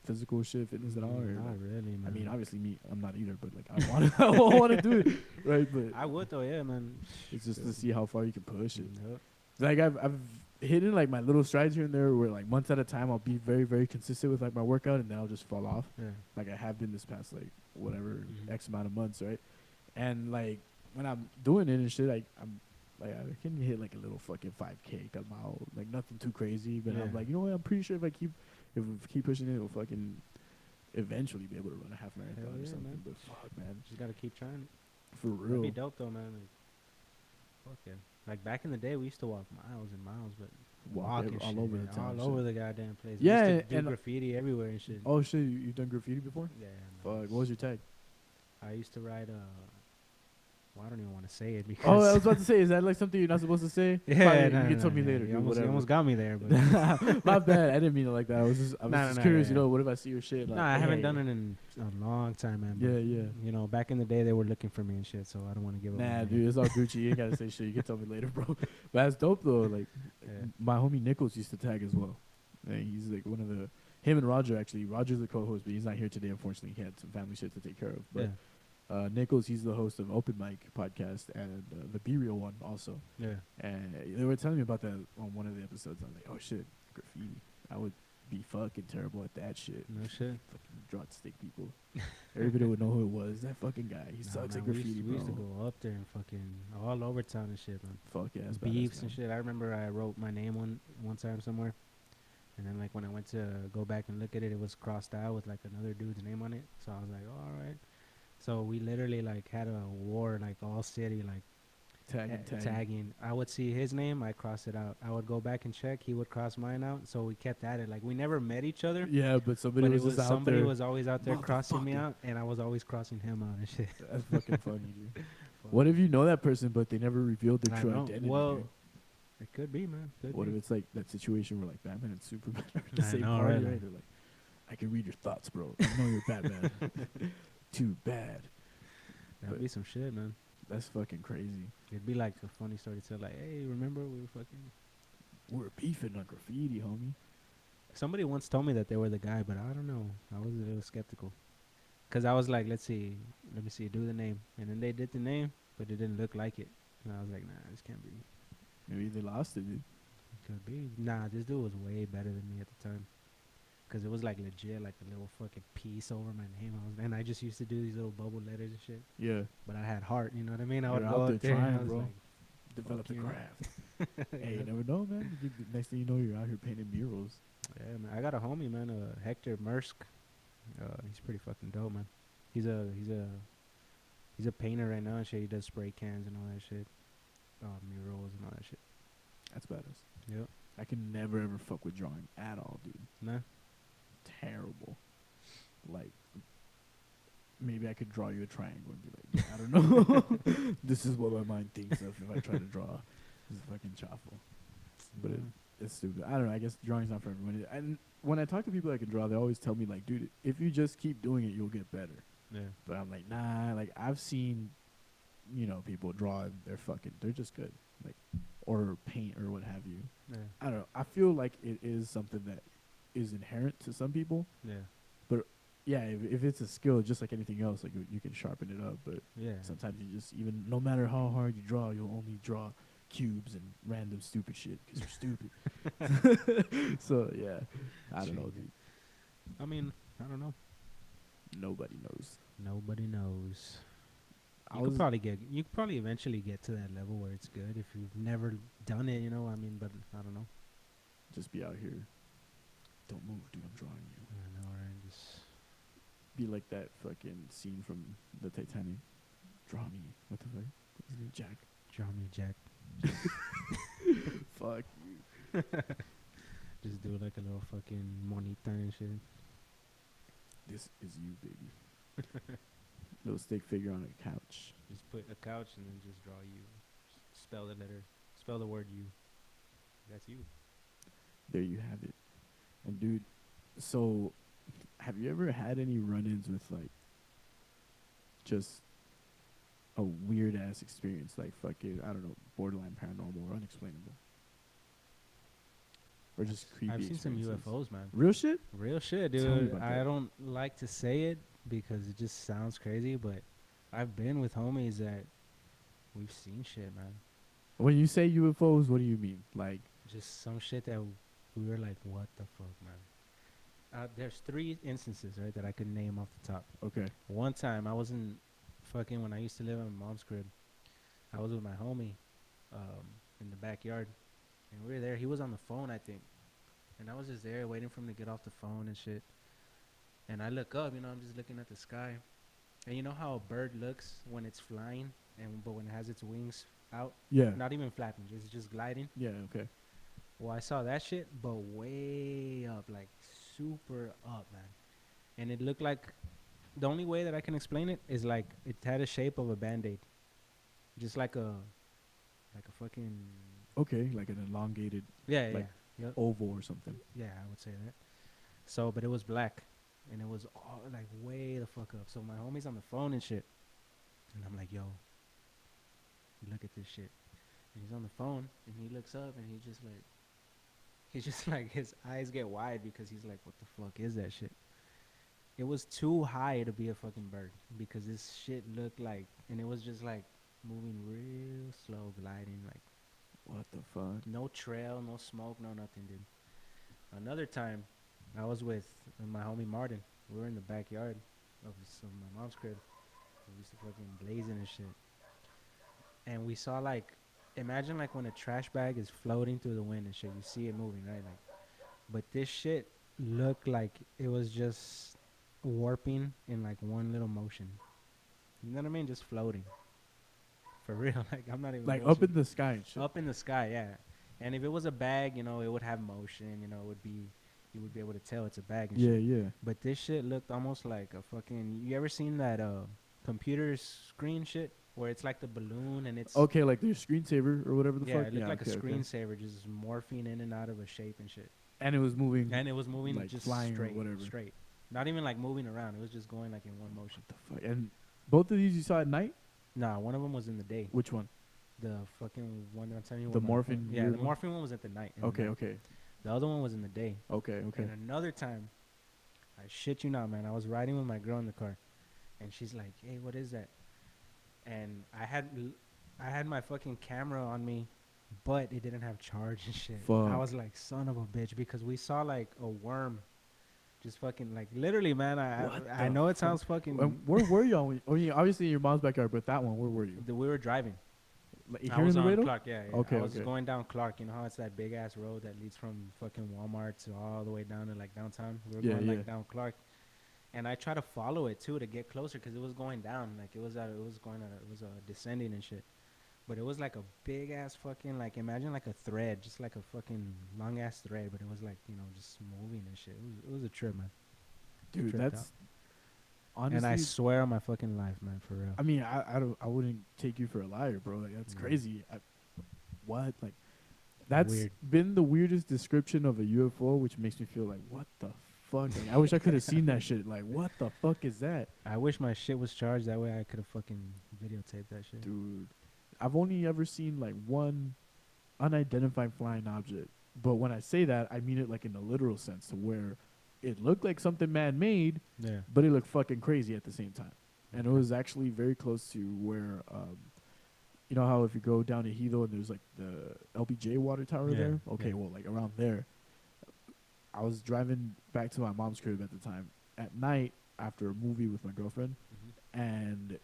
physical shit, fitness at all? Or Not like, really, man. I mean, obviously me, I'm not either, but like I want to do it, right? But I would though, yeah, man. it's just to see how far you can push it. Yep. Like I've hidden like my little strides here and there, where like months at a time I'll be very very consistent with like my workout, and then I'll just fall off. Yeah. Like I have been this past like whatever Mhm. X amount of months, right? And like when I'm doing it and shit, I'm like I can hit like a little fucking 5K, a mile, like nothing too crazy. But I'm Yeah. like, you know what? I'm pretty sure if I keep pushing it, it'll fucking eventually be able to run a half marathon Hell or yeah, something. man. But fuck, man, Just gotta keep trying. for That'd real. be dope though, man. Like, fuck yeah. Like back in the day, we used to walk miles and miles, but Walk walking all shit, over man, the town. all over the goddamn place. Yeah, we used to do and- graffiti everywhere and shit. Oh shit, you've done graffiti before? Yeah. Fuck, man. what was your tag? I used to write well, I don't even want to say it because. Oh, I was about to say, is that like something you're not supposed to say? Yeah, Fine, no, you can no, tell me no, later. You dude, almost, you whatever. almost got me there, but My bad. I didn't mean it like that. I was just No, curious. yeah, You know, yeah. what if I see your shit? Like, no, I haven't hey. done it in a long time, man. but, Yeah, yeah. You know, back in the day, they were looking for me and shit, so I don't want to give up. Nah, on it. dude, it's all Gucci. You ain't gotta say shit. You can tell me later, bro. But that's dope though. Like, Yeah. my homie Nichols used to tag as well. And he's like one of him and Roger actually. Roger's the co-host, but he's not here today. Unfortunately, he had some family shit to take care of. But Nichols, he's the host of Open Mic podcast and the Be Real one also. Yeah. And they were telling me about that on one of the episodes. I'm like, oh shit, graffiti. I would be fucking terrible at that shit. No shit. Fucking draw stick people. Everybody would know who it was. That fucking guy. He Nah, sucks man, at graffiti, we used to bro. go up there and fucking all over town and shit, man. Fuck yeah, that's Beefs badass, and man. shit. I remember I wrote my name one time somewhere, and then like when I went to go back and look at it, it was crossed out with like another dude's name on it. So I was like, all right. So we literally like had a war, like all city, like tagging. I would see his name, I cross it out. I would go back and check. He would cross mine out. So we kept at it. Like we never met each other. Yeah, but somebody But was it was just out somebody there. was always out there crossing me Motherfucker. out, and I was always crossing him out and shit. That's fucking funny, dude. What if you know that person, but they never revealed their I true know. identity? Well, dude? it could be, man. Could What be. if it's like that situation where like Batman and Superman are in the I same know, party, right? right? They're like, I can read your thoughts, bro. I know you're Batman. Too bad. That'd but- be some shit, man. That's fucking crazy. It'd be like a funny story to tell, like, hey, remember we were fucking. We're beefing on graffiti, homie. Somebody once told me that they were the guy, but I don't know. I was a little skeptical. Because I was like, let me see, do the name. And then they did the name, but it didn't look like it. And I was like, nah, this can't be. Maybe they lost it, dude. Could be. Nah, this dude was way better than me at the time. Because it was like legit, like a little fucking piece over my name. And I just used to do these little bubble letters and shit. Yeah. But I had heart, you know what I mean? I would You're go out up there there and trying, I was bro. like, Develop the you. craft. Hey, you never know, man. Next thing you know, you're out here painting murals. yeah, man. I got a homie, man, Hector Mersk. He's pretty fucking dope, man. He's a painter right now and shit. He does spray cans and all that shit. Murals and all that shit. That's badass. Yep. I can never ever fuck with drawing at all, dude. Nah. Terrible. Like, maybe I could draw you a triangle and be like, yeah, I don't know. This is what my mind thinks of if I try to draw. This is fucking chaffle. But it's stupid. I don't know. I guess drawing's not for everyone. And when I talk to people that can draw, they always tell me, like, dude, if you just keep doing it, you'll get better. Yeah. But I'm like, nah. Like, I've seen, people draw and they're just good. Like, or paint or what have you. Yeah. I don't know. I feel like it is something that is inherent to some people. Yeah. But yeah, if it's a skill, just like anything else, like you can sharpen it up. But Yeah. sometimes you just, even no matter how hard you draw, you'll only draw cubes and random stupid shit because you're stupid. So yeah, I don't know, dude. I mean, I don't know. Nobody knows. Nobody knows. I You could was- probably eventually get to that level where it's good if you've never done it, you know. I mean, but I don't know. Just be out here. Don't move, dude. I'm drawing you. I know, right? Just Be like that fucking scene from the Titanic. Draw me. What the fuck? What's his name? Jack. draw me, Jack. Fuck you. Just do like a little fucking monita and shit. This is you, baby. Little stick figure on a couch. Just put a couch and then just draw you. Spell the word you. That's you. There you have it. And dude, so have you ever had any run-ins with like just a weird ass experience, like fucking, I don't know, borderline paranormal or unexplainable? Or just creepy I've seen some experiences? UFOs, man. Real shit? Real shit, Tell me dude. about I that. don't like to say it because it just sounds crazy, but I've been with homies that we've seen shit, man. When you say UFOs, what do you mean? Like, Just some shit that we were like, what the fuck, man? There's 3 instances, right, that I could name off the top. okay. One time, I was in fucking, when I used to live in my mom's crib, I was with my homie in the backyard, and we were there. He was on the phone, I think, and I was just there waiting for him to get off the phone and shit. And I look up, I'm just looking at the sky, and you know how a bird looks when it's flying, but when it has its wings out, Yeah. not even flapping, just gliding. Yeah, okay. Well, I saw that shit, but way up, like super up, man. And it looked like, the only way that I can explain it is like it had a shape of a Band-Aid, just like a fucking Okay, like an elongated yeah, like yep. oval or something. Yeah, I would say that. So, but it was black, and it was all like way the fuck up. So my homie's on the phone and shit, and I'm like, yo, look at this shit. And he's on the phone, and he looks up, and he's just like his eyes get wide because he's like, what the fuck is that shit? It was too high to be a fucking bird because this shit looked like, and it was just like moving real slow, gliding, like What the fuck? no trail, no smoke, no nothing, dude. Another time, I was with my homie Martin. We were in the backyard of my mom's crib. We used to fucking blazing and shit. And we saw like, imagine like when a trash bag is floating through the wind and shit. You see it moving, right? Like, but this shit looked like it was just warping in like one little motion. You know what I mean? Just floating. For real. Like, I'm not even Like bullshit. up in the sky and shit. Up in the sky, yeah. And if it was a bag, you know, it would have motion. You know, it would be, you would be able to tell it's a bag and Yeah, shit. yeah. But this shit looked almost like a fucking. You ever seen that computer screen shit where it's like the balloon and it's Okay, like their screensaver or whatever the yeah, fuck. it looked like okay, a okay. screensaver just morphing in and out of a shape and shit. And it was moving. And it was moving like just flying or straight, whatever. straight. Not even like moving around. It was just going like in one motion. The fuck? And both of these you saw at night? Nah, one of them was in the day. Which one? The fucking one that I'm telling you. The what morphing Yeah, weird the one? morphing one was at the night. in the Okay, night. okay. The other one was in the day. Okay, okay. And another time, I shit you not, man. I was riding with my girl in the car, and she's like, "Hey, what is that?" And I had my fucking camera on me, but it didn't have charge and shit. Fuck. I was like, "Son of a bitch," because we saw like a worm, just fucking like literally, man. What I the know it fuck? sounds fucking. Where were you on? I mean, obviously in your mom's backyard, but that one, where were you? We were driving. Like, I hearing was the on radio? Clark, yeah. Okay, I was okay. going down Clark. You know how it's that big ass road that leads from fucking Walmart to all the way down to like downtown. We were Yeah, going yeah. like down Clark, and I tried to follow it too to get closer because it was going down. Like it was descending and shit. But it was like a big ass fucking like imagine like a thread, just like a fucking long ass thread. But it was like just moving and shit. It was a trip, man. Dude, Tripped that's out. honestly. And I swear on my fucking life, man, for real. I mean, I wouldn't take you for a liar, bro. Like that's crazy. What? Like that's Weird. been the weirdest description of a UFO, which makes me feel like, what the fuck? Like, I wish I could have seen that shit. Like, what the fuck is that, I wish my shit was charged. That way I could have fucking videotaped that shit. dude? I've only ever seen like one unidentified flying object, but when I say that, I mean it like in a literal sense, to where it looked like something man-made, Yeah. but it looked fucking crazy at the same time. And it was actually very close to where, you know how if you go down to Hilo and there's like the LBJ water tower Yeah, there? Okay, yeah. well, like around there. I was driving back to my mom's crib at the time at night after a movie with my girlfriend. And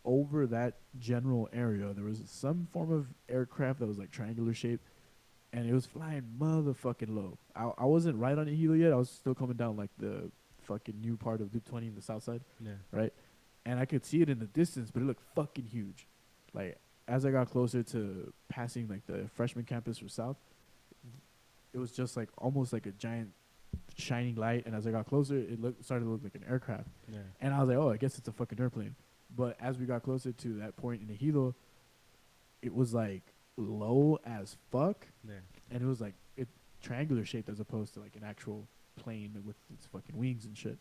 over that general area, there was some form of aircraft that was like triangular shaped. And it was flying motherfucking low. I wasn't right on Hilo yet. I was still coming down like the fucking new part of Loop 20 in the south side. Yeah. Right? And I could see it in the distance, but it looked fucking huge. Like, as I got closer to passing, like, the freshman campus for South, it was just, like, almost like a giant shining light. And as I got closer, it started to look like an aircraft. Yeah. And I was like, oh, I guess it's a fucking airplane. But as we got closer to that point in the Hilo, it was, like, low as fuck. Yeah. And it was, like, triangular shaped as opposed to, like, an actual plane with its fucking wings and shit.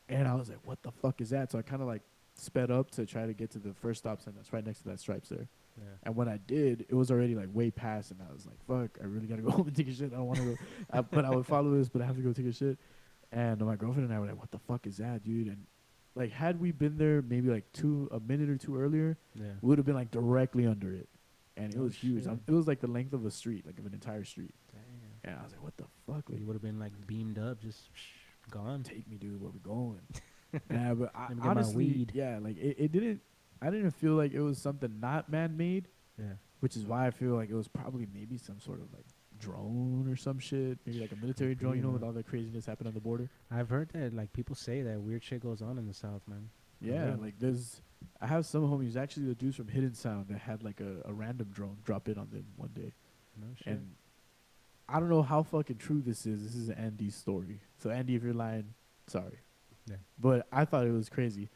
And I was like, what the fuck is that? So I kind of like sped up to try to get to the first stop sign that's right next to that Stripes there. Yeah. And when I did, it was already like way past, and I was like, fuck, I really got to go home and take a shit. I don't want to go. But I would follow this, but I have to go take a shit. And my girlfriend and I were like, what the fuck is that, dude? And like, had we been there maybe like a minute or two earlier, Yeah. we would have been like directly under it. And it Oh, was huge. shit. It was like the length of a street, like of an entire street. Damn. And I was like, what the fuck? Like, You would have been like beamed up, just gone. take me, dude, where we going? Yeah, but Let me get my honestly, weed. yeah, like it didn't. I didn't feel like it was something not man-made, Yeah. which is why I feel like it was probably maybe some sort of like drone or some shit, maybe like a military drone. You know, with all the craziness happening on the border. I've heard that like people say that weird shit goes on in the South, man. Yeah, real. like I have some homies, actually the dudes from Hidden Sound, that had like a random drone drop in on them one day, No shit. and I don't know how fucking true this is. This is Andy's story. So Andy, if you're lying, sorry. Yeah. But I thought it was crazy.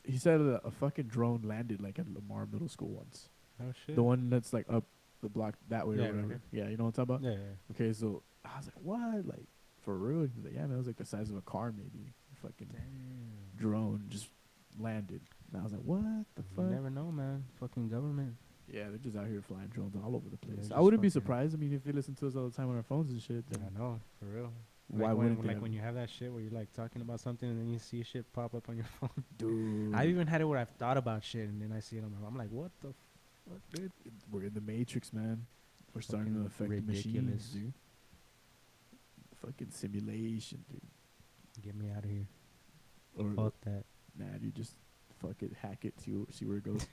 He said a fucking drone landed like at Lamar Middle School once. Oh shit. The one that's like up the block that way Yeah, or whatever. okay. Yeah, you know what I'm talking about? Yeah, yeah. Okay, so I was like, what? Like, for real? He's like, yeah, man, it was like the size of a car maybe. Fucking Damn. drone just landed. And I was like, what the You fuck? never know, man. Fucking government. Yeah, they're just out here flying drones all over the Yeah, place. I just wouldn't be fucking- surprised. I mean, if they listen to us all the time on our phones and shit, then I know, for real. why like wouldn't when, they? like when you have that shit where you're like talking about something and then you see shit pop up on your phone. Dude, I've even had it where I've thought about shit and then I see it on my phone. I'm like, what the fuck, dude? we're in the Matrix, man. We're starting to Fucking affect the machines, ridiculous. dude. fucking simulation, dude. Get me out of here. Or Fuck that. nah, dude, just fuck it, hack it, see where it goes.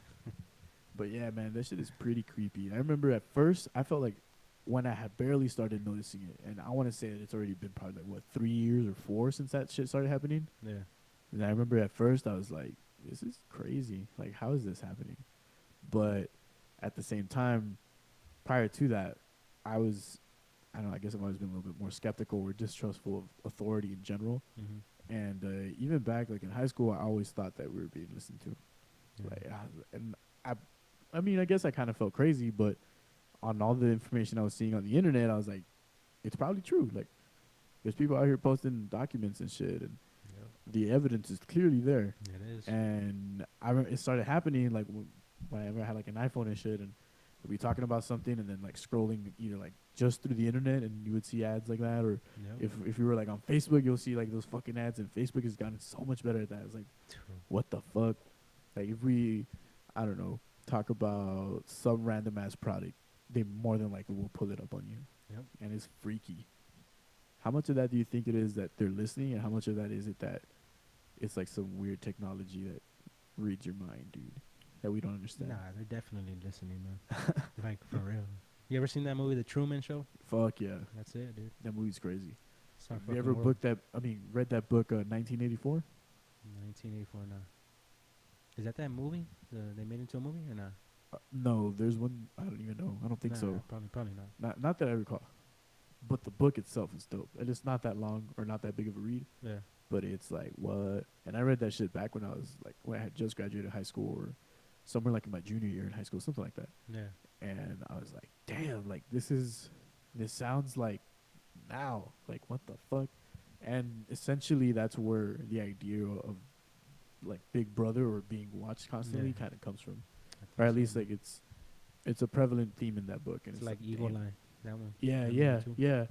But yeah, man, that shit is pretty creepy. I remember at first I felt like when I had barely started noticing it, and I want to say that it's already been probably like 3 years or 4 since that shit started happening. Yeah. And I remember at first I was like, this is crazy. Like, how is this happening? But at the same time, prior to that, I don't know, I guess I've always been a little bit more skeptical or distrustful of authority in general. Mm-hmm. And even back, like, in high school, I always thought that we were being listened to. Yeah. Like, I mean, I guess I kind of felt crazy, but on all the information I was seeing on the internet, I was like, it's probably true. Like, there's people out here posting documents and shit, and the evidence is clearly there. It is. And I remember it started happening, like, whenever I had, like, an iPhone and shit, and we'd be talking about something and then, like, scrolling either, like, just through the internet, and you would see ads like that, or if you were, like, on Facebook, you'll see, like, those fucking ads, and Facebook has gotten so much better at that. It's like, what the fuck? Like, if we, I don't know, talk about some random ass product, they more than likely will pull it up on you. Yep. And it's freaky. How much of that do you think it is that they're listening, and how much of that is it that it's like some weird technology that reads your mind, dude, that we don't understand? Nah, they're definitely listening, man. Like, for real. You ever seen that movie, The Truman Show? Fuck yeah. That's it, dude. That movie's crazy. It's our Have you ever fucking world. read that book, 1984? 1984, no. Is that movie? They made into a movie or not? No, there's one, I don't even know. I don't think so. Probably not. Not that I recall. But the book itself is dope. And it's not that long or not that big of a read. Yeah. But it's like, what? And I read that shit back when I had just graduated high school, or somewhere like in my junior year in high school, something like that. Yeah. And I was like, damn, like, this sounds like now. Like, what the fuck? And essentially that's where the idea of, like, Big Brother or being watched constantly kind of comes from. Or at least, like, it's a prevalent theme in that book. And it's like Eagle Eye. That one. Yeah.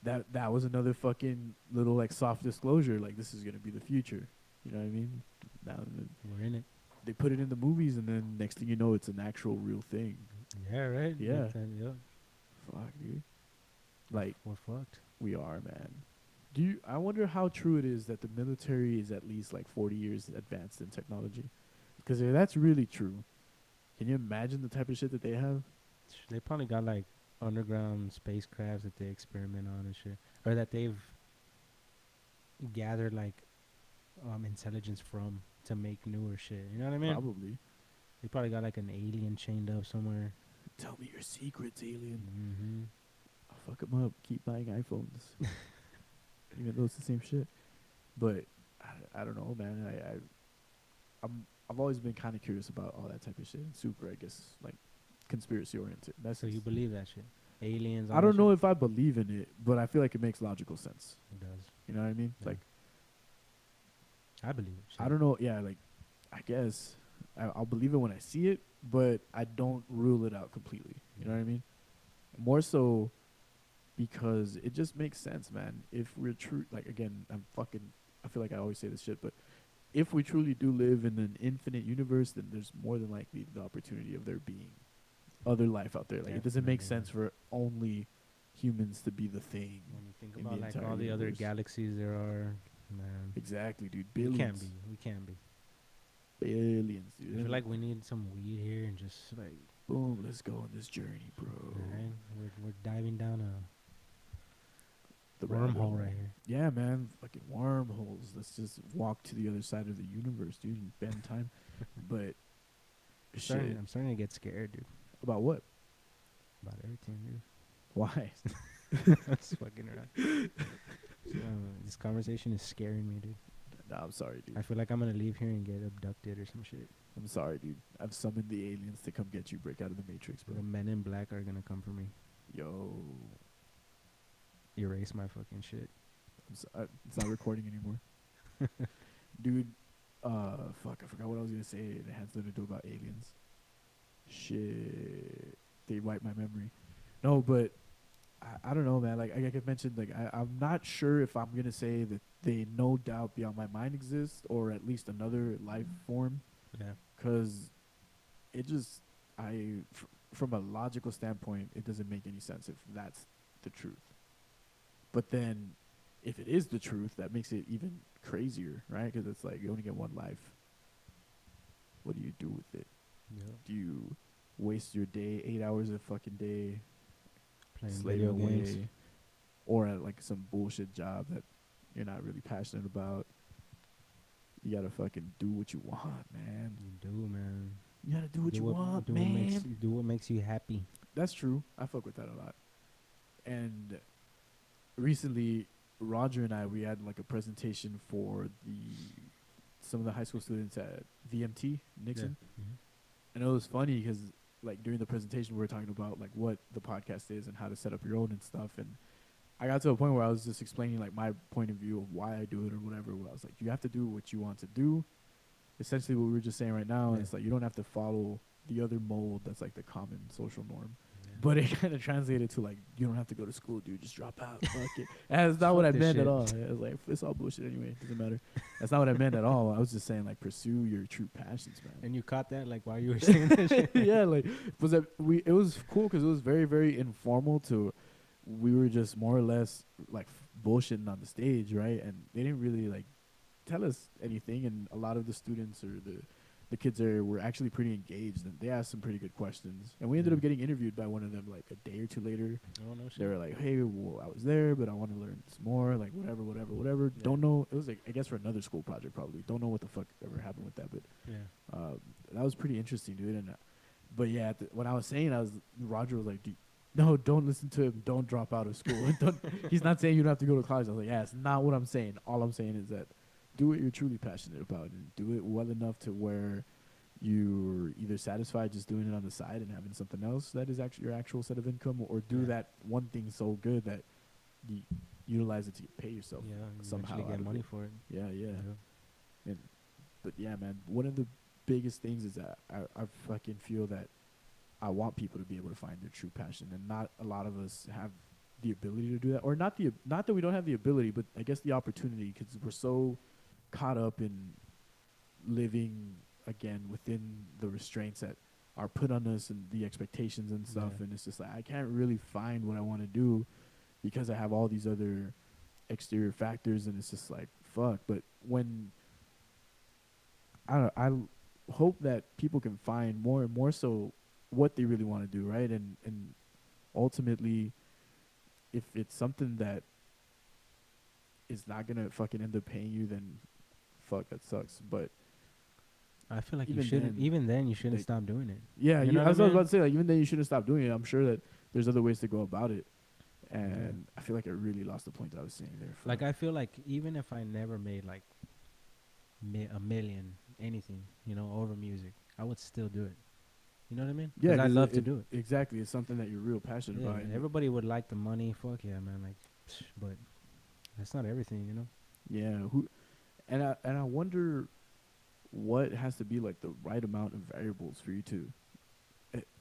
That was another fucking little, like, soft disclosure. Like, this is gonna be the future. You know what I mean? Now we're in it. They put it in the movies, and then next thing you know, it's an actual real thing. Yeah, right. Yeah. Yeah. Fuck, dude. Like, we're fucked. We are, man. I wonder how true it is that the military is at least like 40 years advanced in technology? Because if that's really true, can you imagine the type of shit that they have? They probably got like underground spacecrafts that they experiment on and shit, or that they've gathered like intelligence from to make newer shit. You know what I mean? Probably. They probably got like an alien chained up somewhere. Tell me your secrets, alien. Mm-hmm. I'll fuck them up. Keep buying iPhones. Even though it's the same shit. But I don't know, man. I've always been kind of curious about all that type of shit. Super, I guess, like, conspiracy oriented. So you believe that shit? Aliens? I don't know if I believe in it, but I feel like it makes logical sense. It does. You know what I mean? Yeah. Like, I believe it. Shit. I don't know. Yeah, like, I guess I'll believe it when I see it, but I don't rule it out completely. You know what I mean? More so because it just makes sense, man. If we're true, like, again, I feel like I always say this shit, but if we truly do live in an infinite universe, then there's more than likely the opportunity of there being other life out there. Like, it doesn't make sense for only humans to be the thing. When you think about like all the other galaxies there are, man. Exactly, dude. Billions. We can be. Billions, dude. I feel like we need some weed here and just like, boom, let's go on this journey, bro. Right? We're diving down the wormhole right here. Yeah, man. Fucking wormholes. Let's just walk to the other side of the universe, dude, and bend time. But I'm starting to get scared, dude. About what? About everything, dude. Why? I'm just fucking around. This conversation is scaring me, dude. Nah, I'm sorry, dude. I feel like I'm gonna leave here and get abducted or some shit. I'm sorry, dude. I've summoned the aliens to come get you, break out of the Matrix, bro. The men in black are gonna come for me. Yo. Erase my fucking shit. It's not recording anymore. Dude, fuck, I forgot what I was gonna say. It had something to do about aliens. Shit. They wiped my memory. No, but I don't know, man. Like I mentioned, like I'm not sure if I'm gonna say that they no doubt beyond my mind exist, or at least another life form. Yeah. Because it just, from a logical standpoint, it doesn't make any sense if that's the truth. But then, if it is the truth, that makes it even crazier, right? Because it's like you only get one life. What do you do with it? Yeah. Do you waste your day, 8 hours a fucking day, Playing slaving video away, games. or at like some bullshit job that you're not really passionate about? You gotta fucking do what you want, man. You do, man. You gotta do what you want, do man. do what makes you happy. That's true. I fuck with that a lot. And recently, Roger and I, we had like a presentation for some of the high school students at VMT Nixon. Yeah. And it was funny because like during the presentation we were talking about like what the podcast is and how to set up your own and stuff. And I got to a point where I was just explaining like my point of view of why I do it or whatever. Where I was like, you have to do what you want to do. Essentially, what we were just saying right now is like you don't have to follow the other mold that's like the common social norm. But it kind of translated to like, you don't have to go to school, dude. Just drop out. Fuck it. And that's not what I meant at all. It was like, it's all bullshit anyway. Doesn't matter. That's not what I meant at all. I was just saying like, pursue your true passions, man. And you caught that like while you were saying that shit. Yeah, like it was cool because it was very, very informal. We were just more or less like bullshitting on the stage, right? And they didn't really like tell us anything. And a lot of the students or the kids there were actually pretty engaged, and they asked some pretty good questions. And we ended up getting interviewed by one of them like a day or two later. Oh, no shit. They were like, hey, well, I was there, but I want to learn some more, like whatever. Yeah. Don't know. It was like, I guess for another school project probably. Don't know what the fuck ever happened with that, but that was pretty interesting, dude. And but yeah, when I was saying, Roger was like, no, don't listen to him. Don't drop out of school. He's not saying you don't have to go to college. I was like, yeah, it's not what I'm saying. All I'm saying is that do what you're truly passionate about and do it well enough to where you're either satisfied just doing it on the side and having something else that is actually your actual set of income, or do that one thing so good that you utilize it to pay yourself somehow. You get money for it. Yeah. But yeah, man, one of the biggest things is that I fucking feel that I want people to be able to find their true passion, and not a lot of us have the ability to do that, or not that we don't have the ability, but I guess the opportunity, because we're so caught up in living again within the restraints that are put on us and the expectations and stuff. And it's just like I can't really find what I want to do because I have all these other exterior factors, and it's just like fuck. But when I hope that people can find more and more so what they really want to do, right? And ultimately, if it's something that is not gonna fucking end up paying you, then fuck, that sucks. But I feel like you shouldn't. Even then, you shouldn't stop doing it. Yeah, I was about to say, like, even then, you shouldn't stop doing it. I'm sure that there's other ways to go about it, and I feel like I really lost the point that I was saying there. Like, I feel like even if I never made like a million, anything, over music, I would still do it. You know what I mean? Yeah, I love to do it. Exactly, it's something that you're real passionate about. Everybody would like the money. Fuck yeah, man. Like, but that's not everything, Yeah. And I wonder what has to be like the right amount of variables for you to,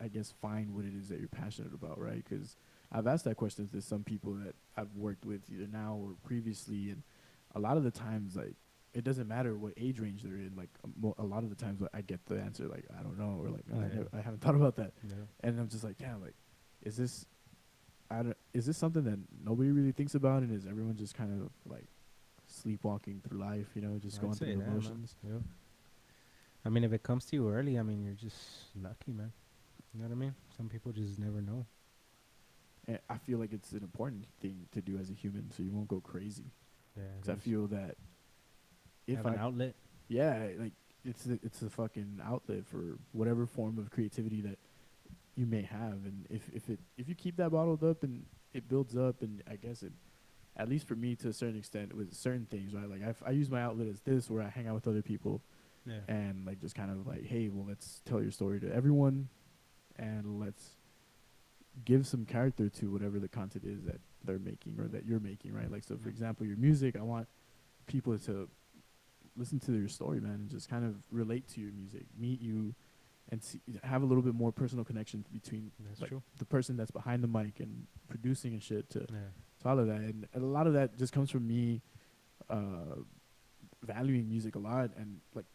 I guess, find what it is that you're passionate about, right? Because I've asked that question to some people that I've worked with either now or previously, and a lot of the times, like, it doesn't matter what age range they're in. Like, a lot of the times I get the answer, like, I don't know, or like, I haven't thought about that. Yeah. And I'm just like, damn, like, is this something that nobody really thinks about, and is everyone just kind of like sleepwalking through life, just going through the emotions? Yeah. I mean, if it comes to you early, I mean, you're just lucky, man. You know what I mean? Some people just never know. And I feel like it's an important thing to do as a human, so you won't go crazy. Yeah. Because I feel that if have an outlet. Yeah, like it's a fucking outlet for whatever form of creativity that you may have, and if you keep that bottled up and it builds up, and I guess it, at least for me to a certain extent with certain things, right? Like I use my outlet as this, where I hang out with other people, and like just kind of like, hey, well, let's tell your story to everyone, and let's give some character to whatever the content is that they're making or that you're making, right? Like, so for example, your music, I want people to listen to your story, man, and just kind of relate to your music, meet you, and have a little bit more personal connection between the person that's behind the mic and producing and shit to all of that. And a lot of that just comes from me valuing music a lot, and like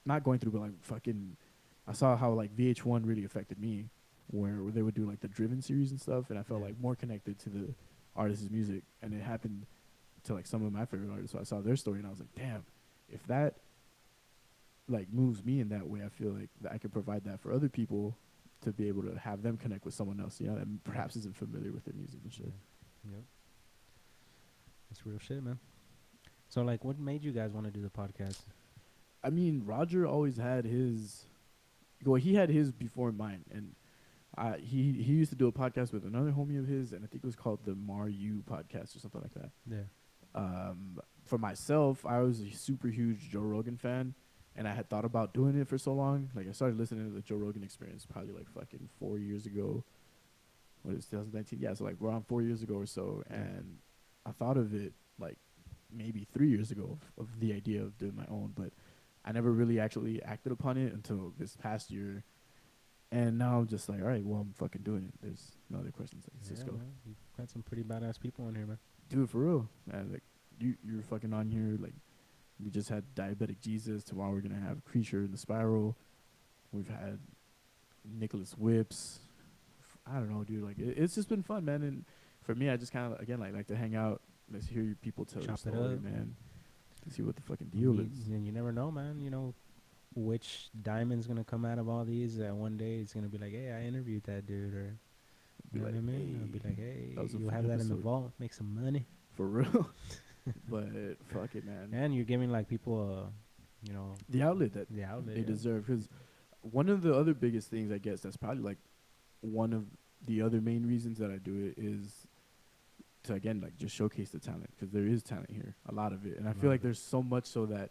not going through, but like fucking, I saw how like VH1 really affected me, where they would do like the Driven series and stuff, and I felt like more connected to the artist's music, and it happened to like some of my favorite artists. So I saw their story, and I was like, damn, if that like moves me in that way, I feel like that I could provide that for other people to be able to have them connect with someone else, you know, that perhaps isn't familiar with their music and shit. Yep. That's real shit, man. So, like, what made you guys want to do the podcast? I mean, Roger always had his. Well, he had his before mine, and he used to do a podcast with another homie of his, and I think it was called the Maru podcast or something like that. Yeah. For myself, I was a super huge Joe Rogan fan, and I had thought about doing it for so long. Like, I started listening to the Joe Rogan Experience probably like fucking 4 years ago. What is 2019? Yeah, so like around 4 years ago or so, and I thought of it like maybe 3 years ago of the idea of doing my own, but I never really actually acted upon it until this past year. And now I'm just like, all right, well, I'm fucking doing it. There's no other questions. Like, let's go. Man, you've got some pretty badass people in here, man. Dude, for real. Man, like, you're fucking on here. Like, we just had Diabetic Jesus. Tomorrow we're going to have Creature in the Spiral. We've had Nicholas Whips. I don't know, dude. Like, it's just been fun, man. And for me, I just kind of, again, like to hang out. Let's hear you people tell your story, man. To see what the fucking deal is. And you never know, man. You know, which diamond's going to come out of all these. That one day it's going to be like, hey, I interviewed that dude. Or, you know what I mean? I'll be like, hey, you have that in the vault. Make some money. For real. But fuck it, man. And you're giving, like, people, you know. The outlet that they deserve. Because one of the other biggest things, I guess, that's probably, like, one of the other main reasons that I do it is to, again, like, just showcase the talent. Because there is talent here. A lot of it. And I feel like there's so much so that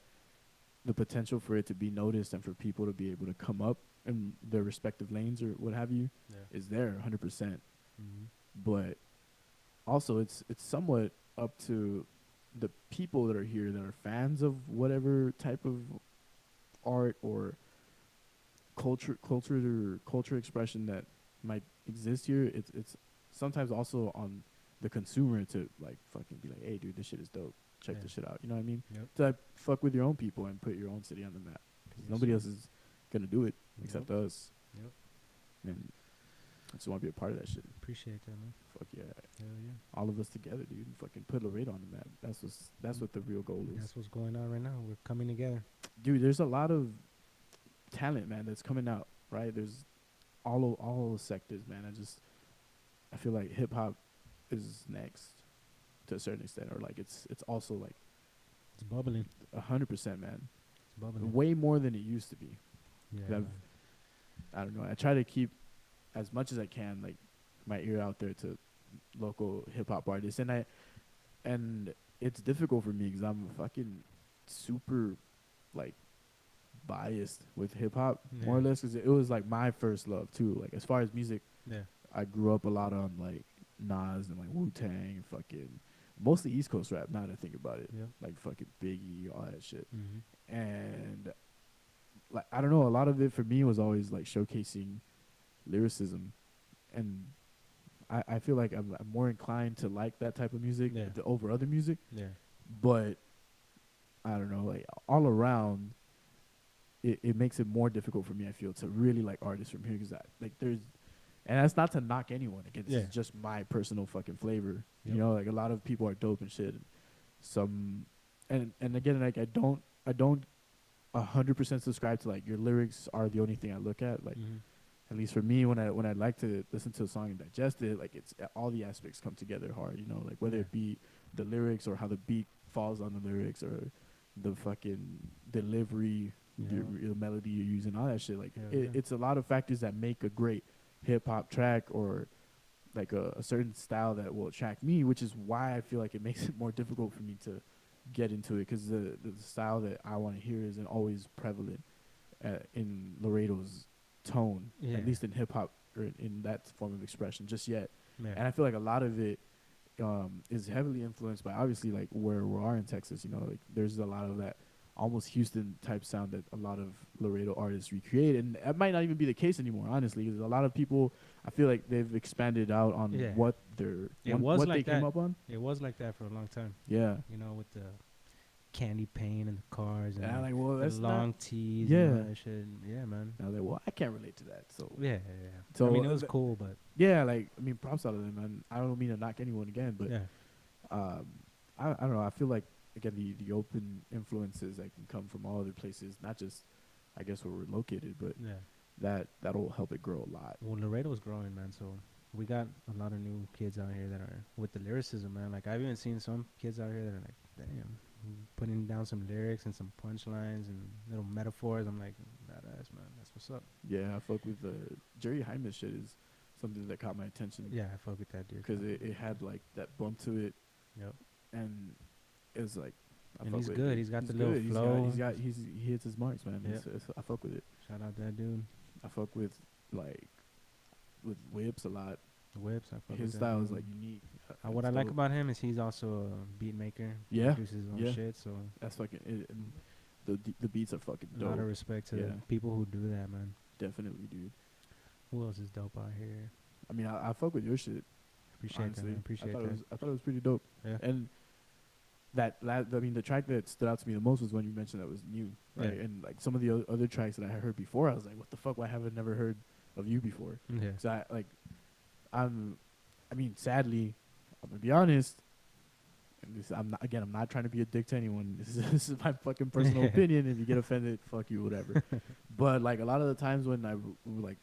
the potential for it to be noticed and for people to be able to come up in their respective lanes or what have you is there 100%. Mm-hmm. But also it's somewhat up to the people that are here that are fans of whatever type of art or culture expression that might exist here. It's sometimes also on the consumer to like fucking be like, hey, dude, this shit is dope. Check this shit out. You know what I mean? Yep. To like, fuck with your own people and put your own city on the map. Because nobody else is going to do it except us. Yep. And I just want to be a part of that shit. Appreciate that, man. Fuck yeah. Hell yeah. All of us together, dude. Fucking put Laredo on the map. That's what the real goal is. That's what's going on right now. We're coming together. Dude, there's a lot of talent, man, that's coming out, right? There's all sectors, man. I feel like hip hop is next to a certain extent, or like it's also like it's bubbling 100%, man. It's bubbling way more than it used to be. Yeah, I don't know, I try to keep as much as I can like my ear out there to local hip hop artists, and it's difficult for me because I'm fucking super like biased with hip hop more or less, because it was like my first love too, like as far as music. I grew up a lot on like Nas and like Wu-Tang and fucking mostly East Coast rap, now that I think about it. Like fucking Biggie, all that shit. And like I don't know, a lot of it for me was always like showcasing lyricism, and I feel like I'm more inclined to like that type of music over other music. But I don't know, like all around it makes it more difficult for me, I feel, to really like artists from here, because like there's, and that's not to knock anyone. Again, this is just my personal fucking flavor. You know, like a lot of people are dope and shit. And again, like I don't 100% subscribe to like your lyrics are the only thing I look at. Like at least for me, when I like to listen to a song and digest it, like it's all the aspects come together hard. You know, like whether it be the lyrics or how the beat falls on the lyrics or the fucking delivery, the melody you're using, all that shit. Like it's a lot of factors that make a great hip hop track or like a certain style that will attract me, which is why I feel like it makes it more difficult for me to get into it, because the style that I want to hear isn't always prevalent in Laredo's tone, at least in hip hop or in that form of expression just yet. And I feel like a lot of it is heavily influenced by obviously like where we are in Texas. You know, like there's a lot of that almost Houston type sound that a lot of Laredo artists recreate, and that might not even be the case anymore, honestly, because a lot of people, I feel like they've expanded out on what they came up on. It was like that for a long time. Yeah, you know, with candy paint in the cars and And I'm like, well, the that's long not. tees. Yeah. And all that shit. Yeah, man. And I was like, well, I can't relate to that. So Yeah. So, I mean, it was cool, but yeah, like I mean, props out of them, man. I don't mean to knock anyone again, but yeah. I don't know. I feel like again the open influences that can come from all other places, not just I guess where we're located, but Yeah. that'll help it grow a lot. Well, Laredo's growing, man. So we got a lot of new kids out here that are with the lyricism, man. Like I've even seen some kids out here that are like, damn, putting down some lyrics and some punchlines and little metaphors. I'm like, badass, man. That's what's up. Yeah, I fuck with the Jerry Hyman shit is something that caught my attention. Yeah, I fuck with that dude. Because it had like that bump to it. Yep. And it was like, I And fuck he's with good. it. He's got the He's little good. flow. He hits his marks, man. Yep. I fuck with it. Shout out that dude. I fuck with like with Whips a lot. Whips. I fuck His with that style is dude. like unique. What I It's like dope. about him is he's also a beat maker. Yeah, Produces his own yeah. shit. So That's fucking it, and the beats are fucking a dope. lot of respect to Yeah. the people who do that, man. Definitely, dude. Who else is dope out here? I mean, I fuck with your shit. Appreciate Honestly, that, man. Appreciate I thought that. I thought it was pretty dope. Yeah. And I mean, the track that stood out to me the most was when you mentioned that was new, right? Yeah. And like some of the other tracks that I had heard before, I was like, what the fuck? Why haven't I never heard of you before? Yeah. So I mean, sadly, I'm gonna be honest. And I'm not trying to be a dick to anyone. This is my fucking personal opinion. If you get offended, fuck you, whatever. But like a lot of the times when I like,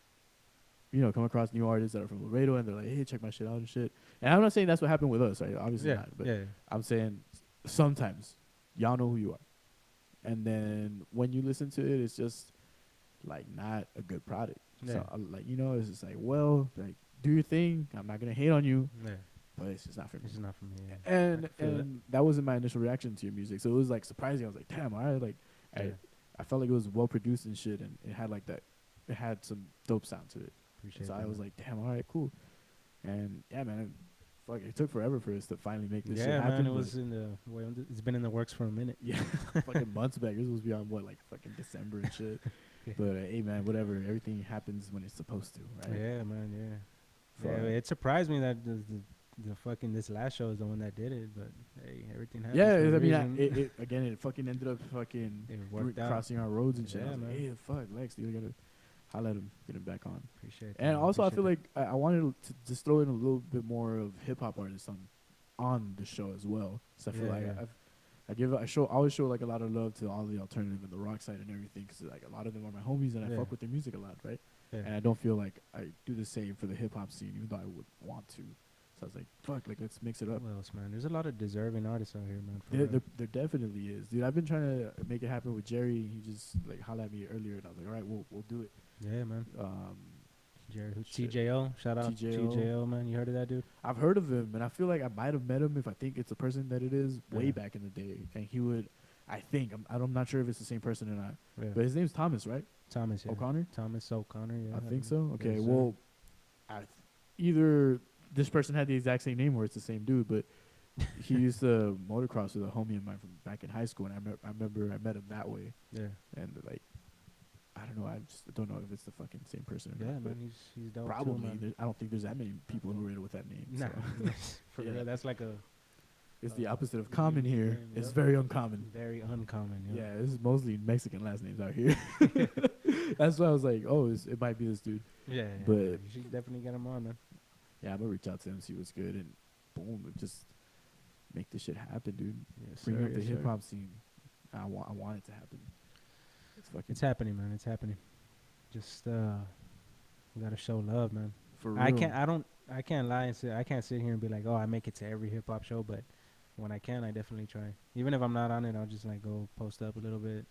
you know, come across new artists that are from Laredo and they're like, hey, check my shit out and shit. And I'm not saying that's what happened with us, right? Obviously not. But I'm saying sometimes y'all know who you are. And then when you listen to it, it's just like not a good product. Yeah. So like, you know, it's just like, well, like do your thing. I'm not gonna hate on you, Yeah. but it's just not for me. It's just not for me. Yeah. And I feel that wasn't my initial reaction to your music. So it was like surprising. I was like, damn, all right, like Yeah. I felt like it was well produced and shit, and it had like that. It had some dope sound to it. Appreciate So that, I was man. like, damn, all right, cool. And yeah, man, fuck, it took forever for us to finally make this shit yeah, happen. man. It but was in the it's been in the works for a minute. yeah, fucking months back. This was beyond what, like fucking December and shit. Yeah. But hey, man, whatever. Everything happens when it's supposed to, right? Yeah, man. Yeah. Fuck. Yeah, it surprised me that the fucking this last show is the one that did it, but hey, everything happens. Yeah, for a I mean, reason. it again, it fucking ended up fucking It worked out. crossing our roads and shit. Yeah, I was like, man. hey, fuck, Lex, dude, I gotta highlight him, get him back on. Appreciate that, And man. also, I Appreciate feel like I wanted to just throw in a little bit more of hip hop artists on the show as well. So I feel Yeah, like yeah. I always show like a lot of love to all the alternative and the rock side and everything, because like a lot of them are my homies and I Yeah. fuck with their music a lot, right? Yeah. And I don't feel like I do the same for the hip hop scene, even though I would want to. So I was like, fuck, like let's mix it up. What else, man? There's a lot of deserving artists out here, man. for There, real. there definitely is, dude. I've been trying to make it happen with Jerry. He just like hollered at me earlier, and I was like, all right, we'll do it. Yeah, man. Jared, shit. TJO, shout out TJO. TJO, man. You heard of that dude? I've heard of him, and I feel like I might have met him if I think it's the person that it is way Yeah. back in the day. And he would, I think, I'm not sure if it's the same person or not, Yeah. but his name's Thomas, right? Thomas yeah. O'Connor? Thomas O'Connor, yeah. I think so. Okay, Yes, sir. well, either this person had the exact same name or it's the same dude, but he used to motocross with a homie of mine from back in high school, and I remember I met him that way, Yeah. and like, I don't know, I just don't know if it's the fucking same person or Yeah, not. but man. He's dope. probably. Too, man. I don't think there's that many people who are with that name. Nah, so. for Yeah. real. That's like a It's the opposite of common here. name, It's yep. very uncommon. very uncommon. Yeah, this is mostly Mexican last names out here. That's why I was like, oh, it might be this dude. Yeah. But- you should definitely get him on, man. Yeah, I'm gonna reach out to him, see what's good, and boom, just make this shit happen, dude. Yes, Bring sir, up the yes, hip sir. hop scene. I want it to happen. It's fucking It's happening, man. It's happening. Just we gotta show love, man. for real. I can't lie and say I can't sit here and be like, oh, I make it to every hip hop show, but when I can, I definitely try. Even if I'm not on it, I'll just like go post up a little bit,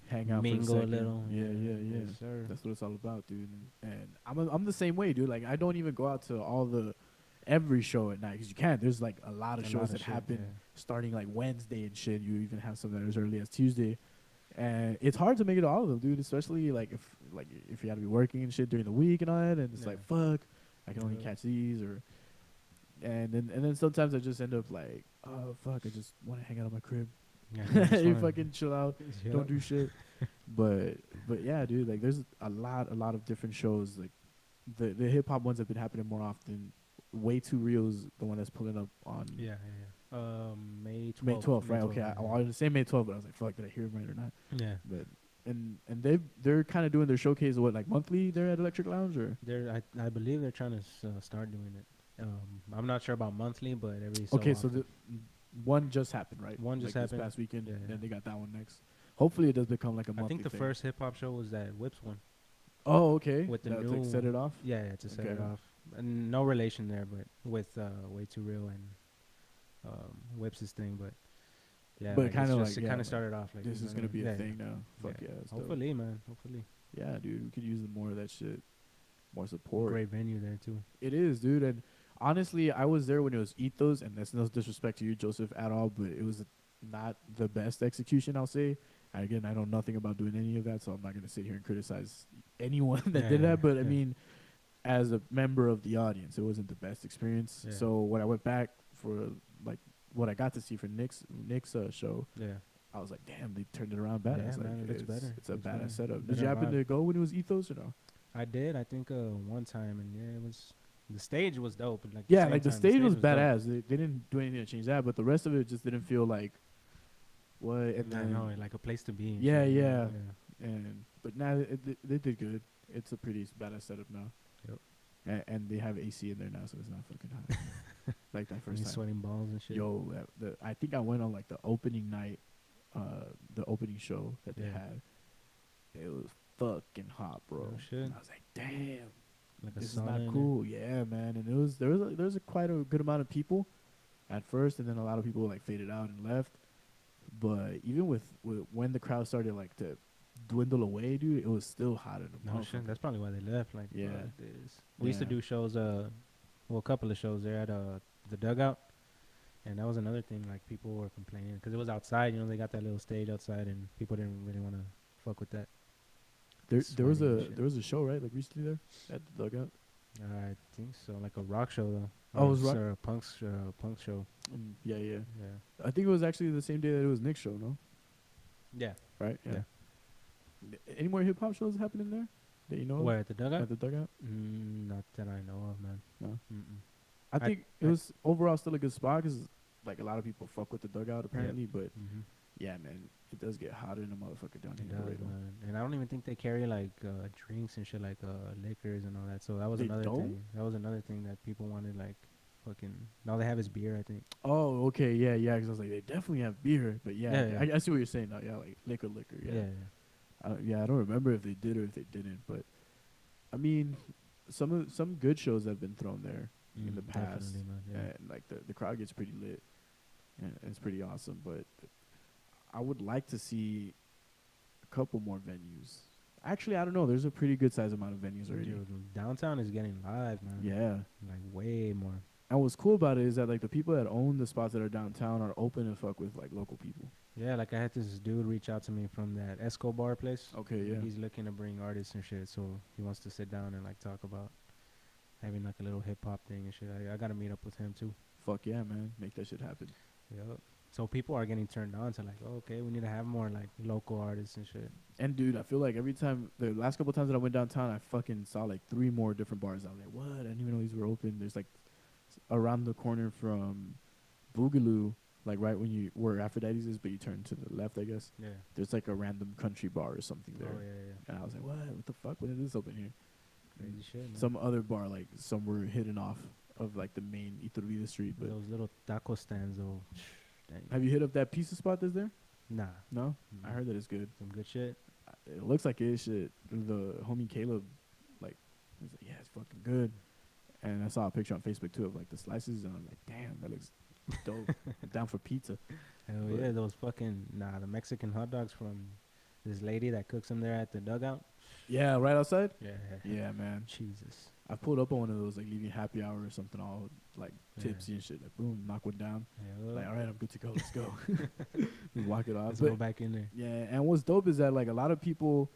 hang out mingle for a, a second. little. Yeah. Yes, sir. That's what it's all about, dude. And I'm the same way, dude. Like I don't even go out to every show at night because you can't. There's like a lot of A shows lot of that shit, happen yeah. starting like Wednesday and shit. You even have some that are as early as Tuesday, and it's hard to make it to all of them, dude. Especially like if you got to be working and shit during the week and all that, and it's like fuck, I can only Yeah. catch these and then sometimes I just end up like, oh fuck, I just want to hang out at my crib. Yeah, that's You fine. fucking chill out, Yep. don't do shit. But yeah, dude, like there's a lot of different shows. Like the hip hop ones have been happening more often. Way Too Real is the one that's pulling up on Yeah. May 12th. May 12th, right? Okay, yeah. I wanted to say May 12th, but I was like, fuck, did I hear him right or not? Yeah. But and they're kind of doing their showcase like monthly there at Electric Lounge, or I believe they're trying to start doing it. I'm not sure about monthly, but every okay, often. so the one just happened, right? One just like happened this past weekend. Yeah, Then they got that one next. Hopefully, it does become like a monthly. I think the thing. first hip hop show was that Whips one. Oh, okay. With the That's new like set it off. Yeah, to set it Okay. off. And no relation there, but with Way Too Real and Whips' thing, but yeah, But like kinda it's just- like, it yeah, kind of like started off like This you is know gonna what I be mean? a thing now. Fuck yeah. That's dope. Hopefully, man. Hopefully. Yeah, dude, we could use more of that shit. More support. Great venue there too. It is, dude. And honestly, I was there when it was Ethos, and that's no disrespect to you, Joseph, at all, but it was not the best execution, I'll say. Again, I know nothing about doing any of that, so I'm not going to sit here and criticize anyone that did that. But I mean, as a member of the audience, it wasn't the best experience. Yeah. So when I went back for like what I got to see for Nick's show, Yeah. I was like, damn, they turned it around badass. Yeah, like, man, it looks better. It's a Looks badass better. setup. Did Better you happen vibe. to go when it was Ethos or no? I did. I think one time, and yeah, it was the stage was dope. Like Yeah, same like the time, stage was dope. badass. They didn't do anything to change that, but the rest of it just didn't feel like what. And I then, know, like a place to be. and Yeah, shit, you yeah. know? and but now they did good. It's a pretty badass setup now. Yep. And they have AC in there now, so it's not fucking hot. Like that And first he's time. sweating balls and shit. Yo, I think I went on like the opening night, the opening show that they Yeah. had. It was fucking hot, bro. No shit. And I was like, damn. Like a This is sauna not in cool. Yeah, man. And there was quite a good amount of people at first, and then a lot of people like faded out and left. But even with when the crowd started like to dwindle away, dude, it was still hot in the there. No shit. motherfucker. That's probably why they left. Like, Yeah. fuck this. We used to Yeah. do shows. Well, a couple of shows there at the Dugout, and that was another thing. Like people were complaining because it was outside. You know, they got that little stage outside, and people didn't really want to fuck with that. There was Sweating and shit. there was a show right like recently there at the Dugout. I think so. Like a rock show though. Oh, it was Or rock? a punk show. Yeah. Yeah. I think it was actually the same day that it was Nick's show. No, Yeah. right? Yeah. Any more hip hop shows happening there that you know of? Where at the Dugout? At the Dugout? Not that I know of, man. No. Mm-mm. I think it was overall still a good spot because like a lot of people fuck with the Dugout apparently, but Mm-hmm. yeah, man, it does get hotter than a motherfucker down It here. in does, Laredo. man. And I don't even think they carry like drinks and shit like liquors and all that. So that was They another don't? thing. That was another thing that people wanted like fucking. All they have is beer, I think. Oh, okay, yeah, because I was like, they definitely have beer, but yeah, Yeah, I see what you're saying now. Yeah, like liquor, yeah. I don't remember if they did or if they didn't, but I mean, some good shows have been thrown there in the past, Definitely, man. Yeah. and like the crowd gets pretty lit, and it's pretty awesome. But I would like to see a couple more venues. Actually, I don't know. There's a pretty good size amount of venues already. Dude, downtown is getting live, man. Yeah. Like way more. And what's cool about it is that like the people that own the spots that are downtown are open to fuck with like local people. Yeah, like I had this dude reach out to me from that Escobar place. Okay, yeah. He's looking to bring artists and shit, so he wants to sit down and like talk about having like a little hip hop thing and shit. I gotta meet up with him too. Fuck yeah, man. Make that shit happen. Yep. So people are getting turned on to like, oh, okay, we need to have more like local artists and shit. And dude, I feel like every time the last couple times that I went downtown, I fucking saw like 3 more different bars. I was like, what? I didn't even know these were open. There's like around the corner from Boogaloo, like right when you where Aphrodite's is, but you turn to the left, I guess. Yeah. There's like a random country bar or something there. Oh yeah. And I was like, what the fuck? When did this open here? Crazy shit, man. Some other bar, like somewhere hidden off of like the main Iturbide street. But Those little taco stands though. Dang. have you hit up that pizza spot that's there? Nah. No? I Mm. heard that it's good. Some good shit. It looks like it shit. The homie Caleb, like, he was like, yeah, it's fucking good. And I saw a picture on Facebook too of like the slices, and I'm like, damn, that looks dope. I'm down for pizza. Hell But- yeah, those fucking the Mexican hot dogs from this lady that cooks them there at the Dugout. Yeah, right outside. Yeah. Yeah, man. Jesus. I pulled up on one of those like leaving happy hour or something, all like Yeah. tipsy and shit. Like boom, knock one down. Yeah, Like all right, I'm good to go. Let's go. Just walk it off. let's But go back in there. yeah, and what's dope is that like a lot of people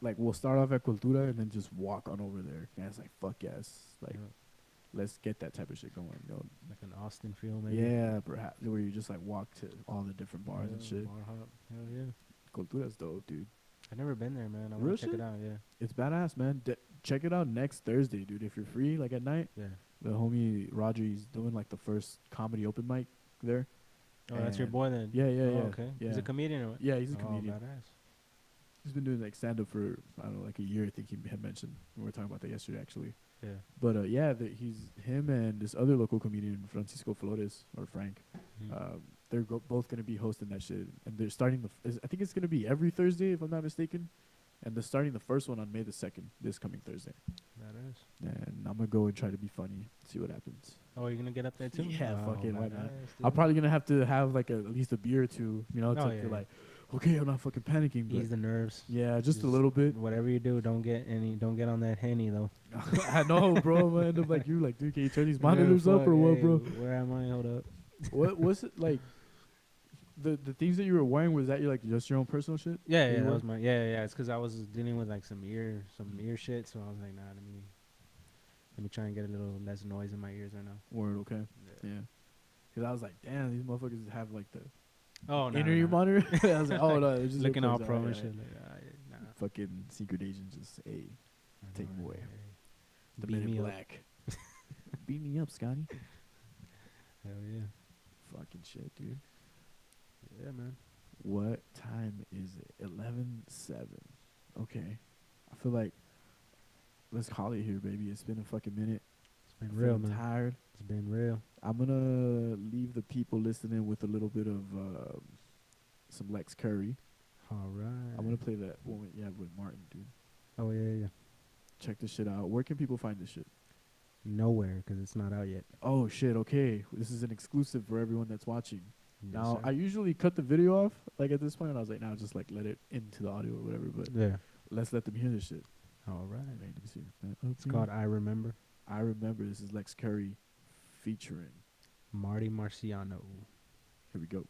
like will start off at Cultura and then just walk on over there. And it's like fuck yes, like Yeah. let's get that type of shit going. You know? Like an Austin feel, maybe. Yeah, perhaps where you just like walk to all the different bars and Yeah, shit. Bar hop. Hell yeah. Cultura's dope, dude. I've never been there, man. I Real want to check shit? it out. Yeah. It's badass, man. Check it out next Thursday, dude. If you're free, like at night, Yeah. the homie Roger, he's doing like the first comedy open mic there. Oh, that's your And- boy then. Yeah, yeah, Oh, yeah. okay. Yeah. He's a comedian or what? Yeah, he's a Oh, comedian. badass. He's been doing like stand up for I don't know, like a year. I think he had mentioned. We were talking about that yesterday, actually. Yeah. But yeah, he's him and this other local comedian, Francisco Flores or Frank. Mhm. They're both gonna be hosting that shit, and they're starting I think it's gonna be every Thursday, if I'm not mistaken, and they're starting the first one on May the 2nd, this coming Thursday. Badass. And I'm gonna go and try to be funny, see what happens. Oh, you're gonna get up there too? Yeah, Oh, fucking why not? badass, I'm dude. probably gonna have to have like at least a beer or two, you know, to Oh, feel yeah. like, okay, I'm not fucking panicking, but Ease the nerves. yeah, just a little bit. Whatever you do, don't get on that Henny though. I know, bro. I'm gonna end up like you, like, dude, can you turn these monitors up or what, bro? Where am I? Hold up. What's it like? The things that you were wearing, was that just your own personal shit? Yeah, You yeah, that were? was my yeah. It's because I was dealing with like some ear shit, so I was like, nah, let me try and get a little less noise in my ears right now. Word, okay. Yeah. Because I was like, damn, these motherfuckers have like the Oh, no, inner ear monitor. I was like, oh no, they're just looking all earplugs. pro and Yeah, shit. yeah. Like, nah, Fucking secret agent, just hey, I take know, him away. hey. The Beat Men in me up. Black. Beat me up, Scotty. Hell yeah, Fucking shit, dude. yeah, man. What time is it? 11:07. Okay. I feel like let's call it here, baby. It's been a fucking minute. It's been I'm real, feeling man. tired. It's been real. I'm gonna leave the people listening with a little bit of some LeksCurry. All right. I'm gonna play that one with Martin, dude. Oh yeah. Check this shit out. Where can people find this shit? Nowhere, because it's not out yet. Oh shit. Okay, this is an exclusive for everyone that's watching. Yes, Now sir. I usually cut the video off like at this point. I was like, now just like let it into the audio or whatever. But Yeah. let's let them hear this shit. All right. Wait, let me see. It's called I Remember. I Remember. This is LeksCurry featuring. Marti Marciano. Here we go.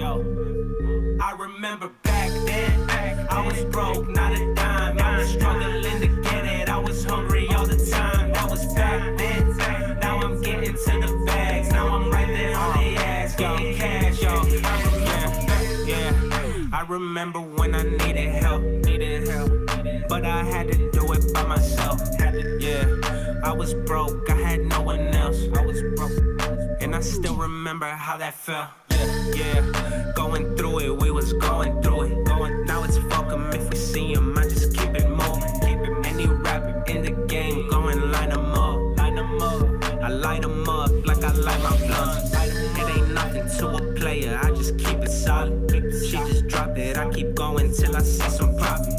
I remember back then, I was broke, not a dime. I was struggling to get it, I was hungry all the time. That was back then, now I'm getting to the bags. Now I'm right there on the ass, getting cash, yo. I remember when I needed help, but I had to do it by myself. I was broke, I had no one else. And I still remember how that felt. Going through it, we was going through it. Now it's fuck 'em if we see 'em, I just keep it moving. Any rapper in the game, going line 'em up. I light 'em up like I light my blunts. It ain't nothing to a player, I just keep it solid. She just dropped it, I keep going till I see some profit.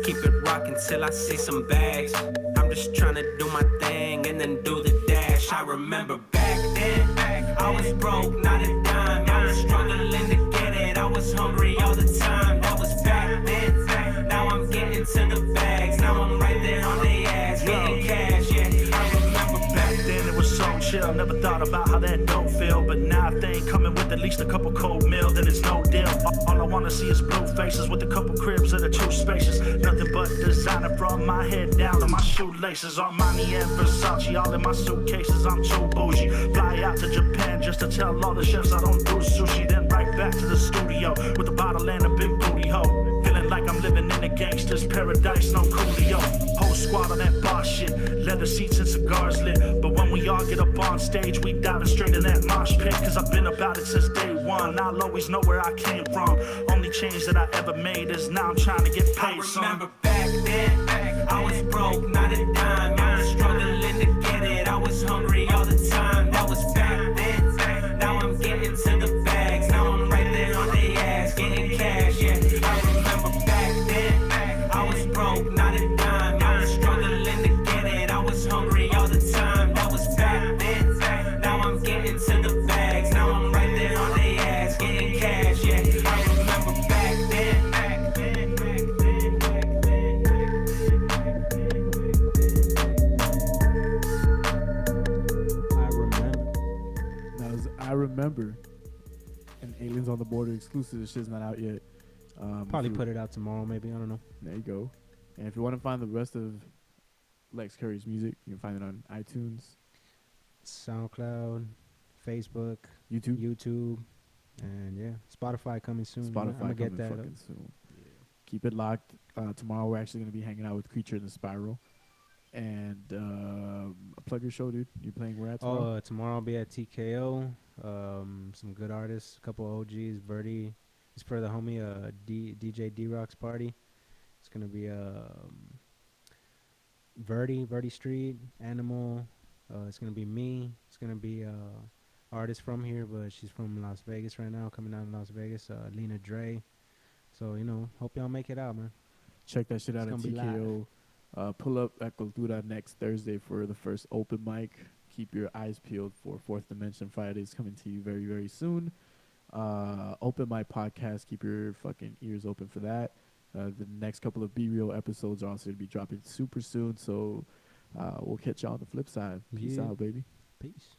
Keep it rocking till I see some bags. I'm just trying to do my thing and then do the dash. I remember back then, I was broke, not a dime. I was struggling to get it, I was hungry all the time. That was back then, now I'm getting to the bags. Now I'm right there on the ass, getting cash, I remember Back then it was so chill, never thought about how that don't feel. But now if they ain't coming with at least a couple cold meal, then it's no deal. All I wanna see is blue faces with a couple cribs that are too spacious. Nothing but designer from my head down to my shoelaces. Armani and Versace all in my suitcases, I'm too bougie. Fly out to Japan just to tell all the chefs I don't do sushi. Then right back to the studio with a bottle and a big booty hoe. Feeling like I'm living in a gangster's paradise, no coolio. Whole squad on that boss shit, leather seats and cigars lit. But when we all get up on stage, we diving straight in that mosh pit. Cause I've been about it since day one, I'll always know where I came from. Only change that I ever made is now I'm trying to get paid. I remember back then, I was broke, not a dime. I was struggling to get it, I was hungry all the time. That was back then, now I'm getting to the bags. Now I'm right there on the ass, getting cash, I remember back then, I was broke, not a dime. I was struggling to get it, I was hungry all the time. That was back then, now I'm getting to the bags. Now I'm right there on the ass, getting cash, I remember back then. I Remember, an Aliens on the Border exclusive. This shit's not out yet. Probably put it out tomorrow, maybe. I don't know. There you go. And if you want to find the rest of LeksCurry's music. You can find it on iTunes, SoundCloud, Facebook, YouTube. and yeah, Spotify coming soon. Spotify I'm gonna get coming that. fucking soon. Keep it locked. Tomorrow we're actually gonna be hanging out with Creature in the Spiral, and plug your show, dude. You playing where at tomorrow? Tomorrow I'll be at TKO. Some good artists, a couple OGs. Verdi, it's for the homie DJ D-Rock's party. It's gonna be Verdi Street, Animal. It's gonna be me. It's gonna be artist from here, but she's from Las Vegas right now, coming out of Las Vegas. Lena Dre. So hope y'all make it out, man. Check that shit out It's at gonna be TKO. Pull up at Cultura next Thursday for the first open mic. Keep your eyes peeled for Fourth Dimension Fridays coming to you very, very soon. Open mic podcast. Keep your fucking ears open for that. The next couple of Be Real episodes are also going to be dropping super soon. So we'll catch y'all on the flip side. Peace out, baby. Peace.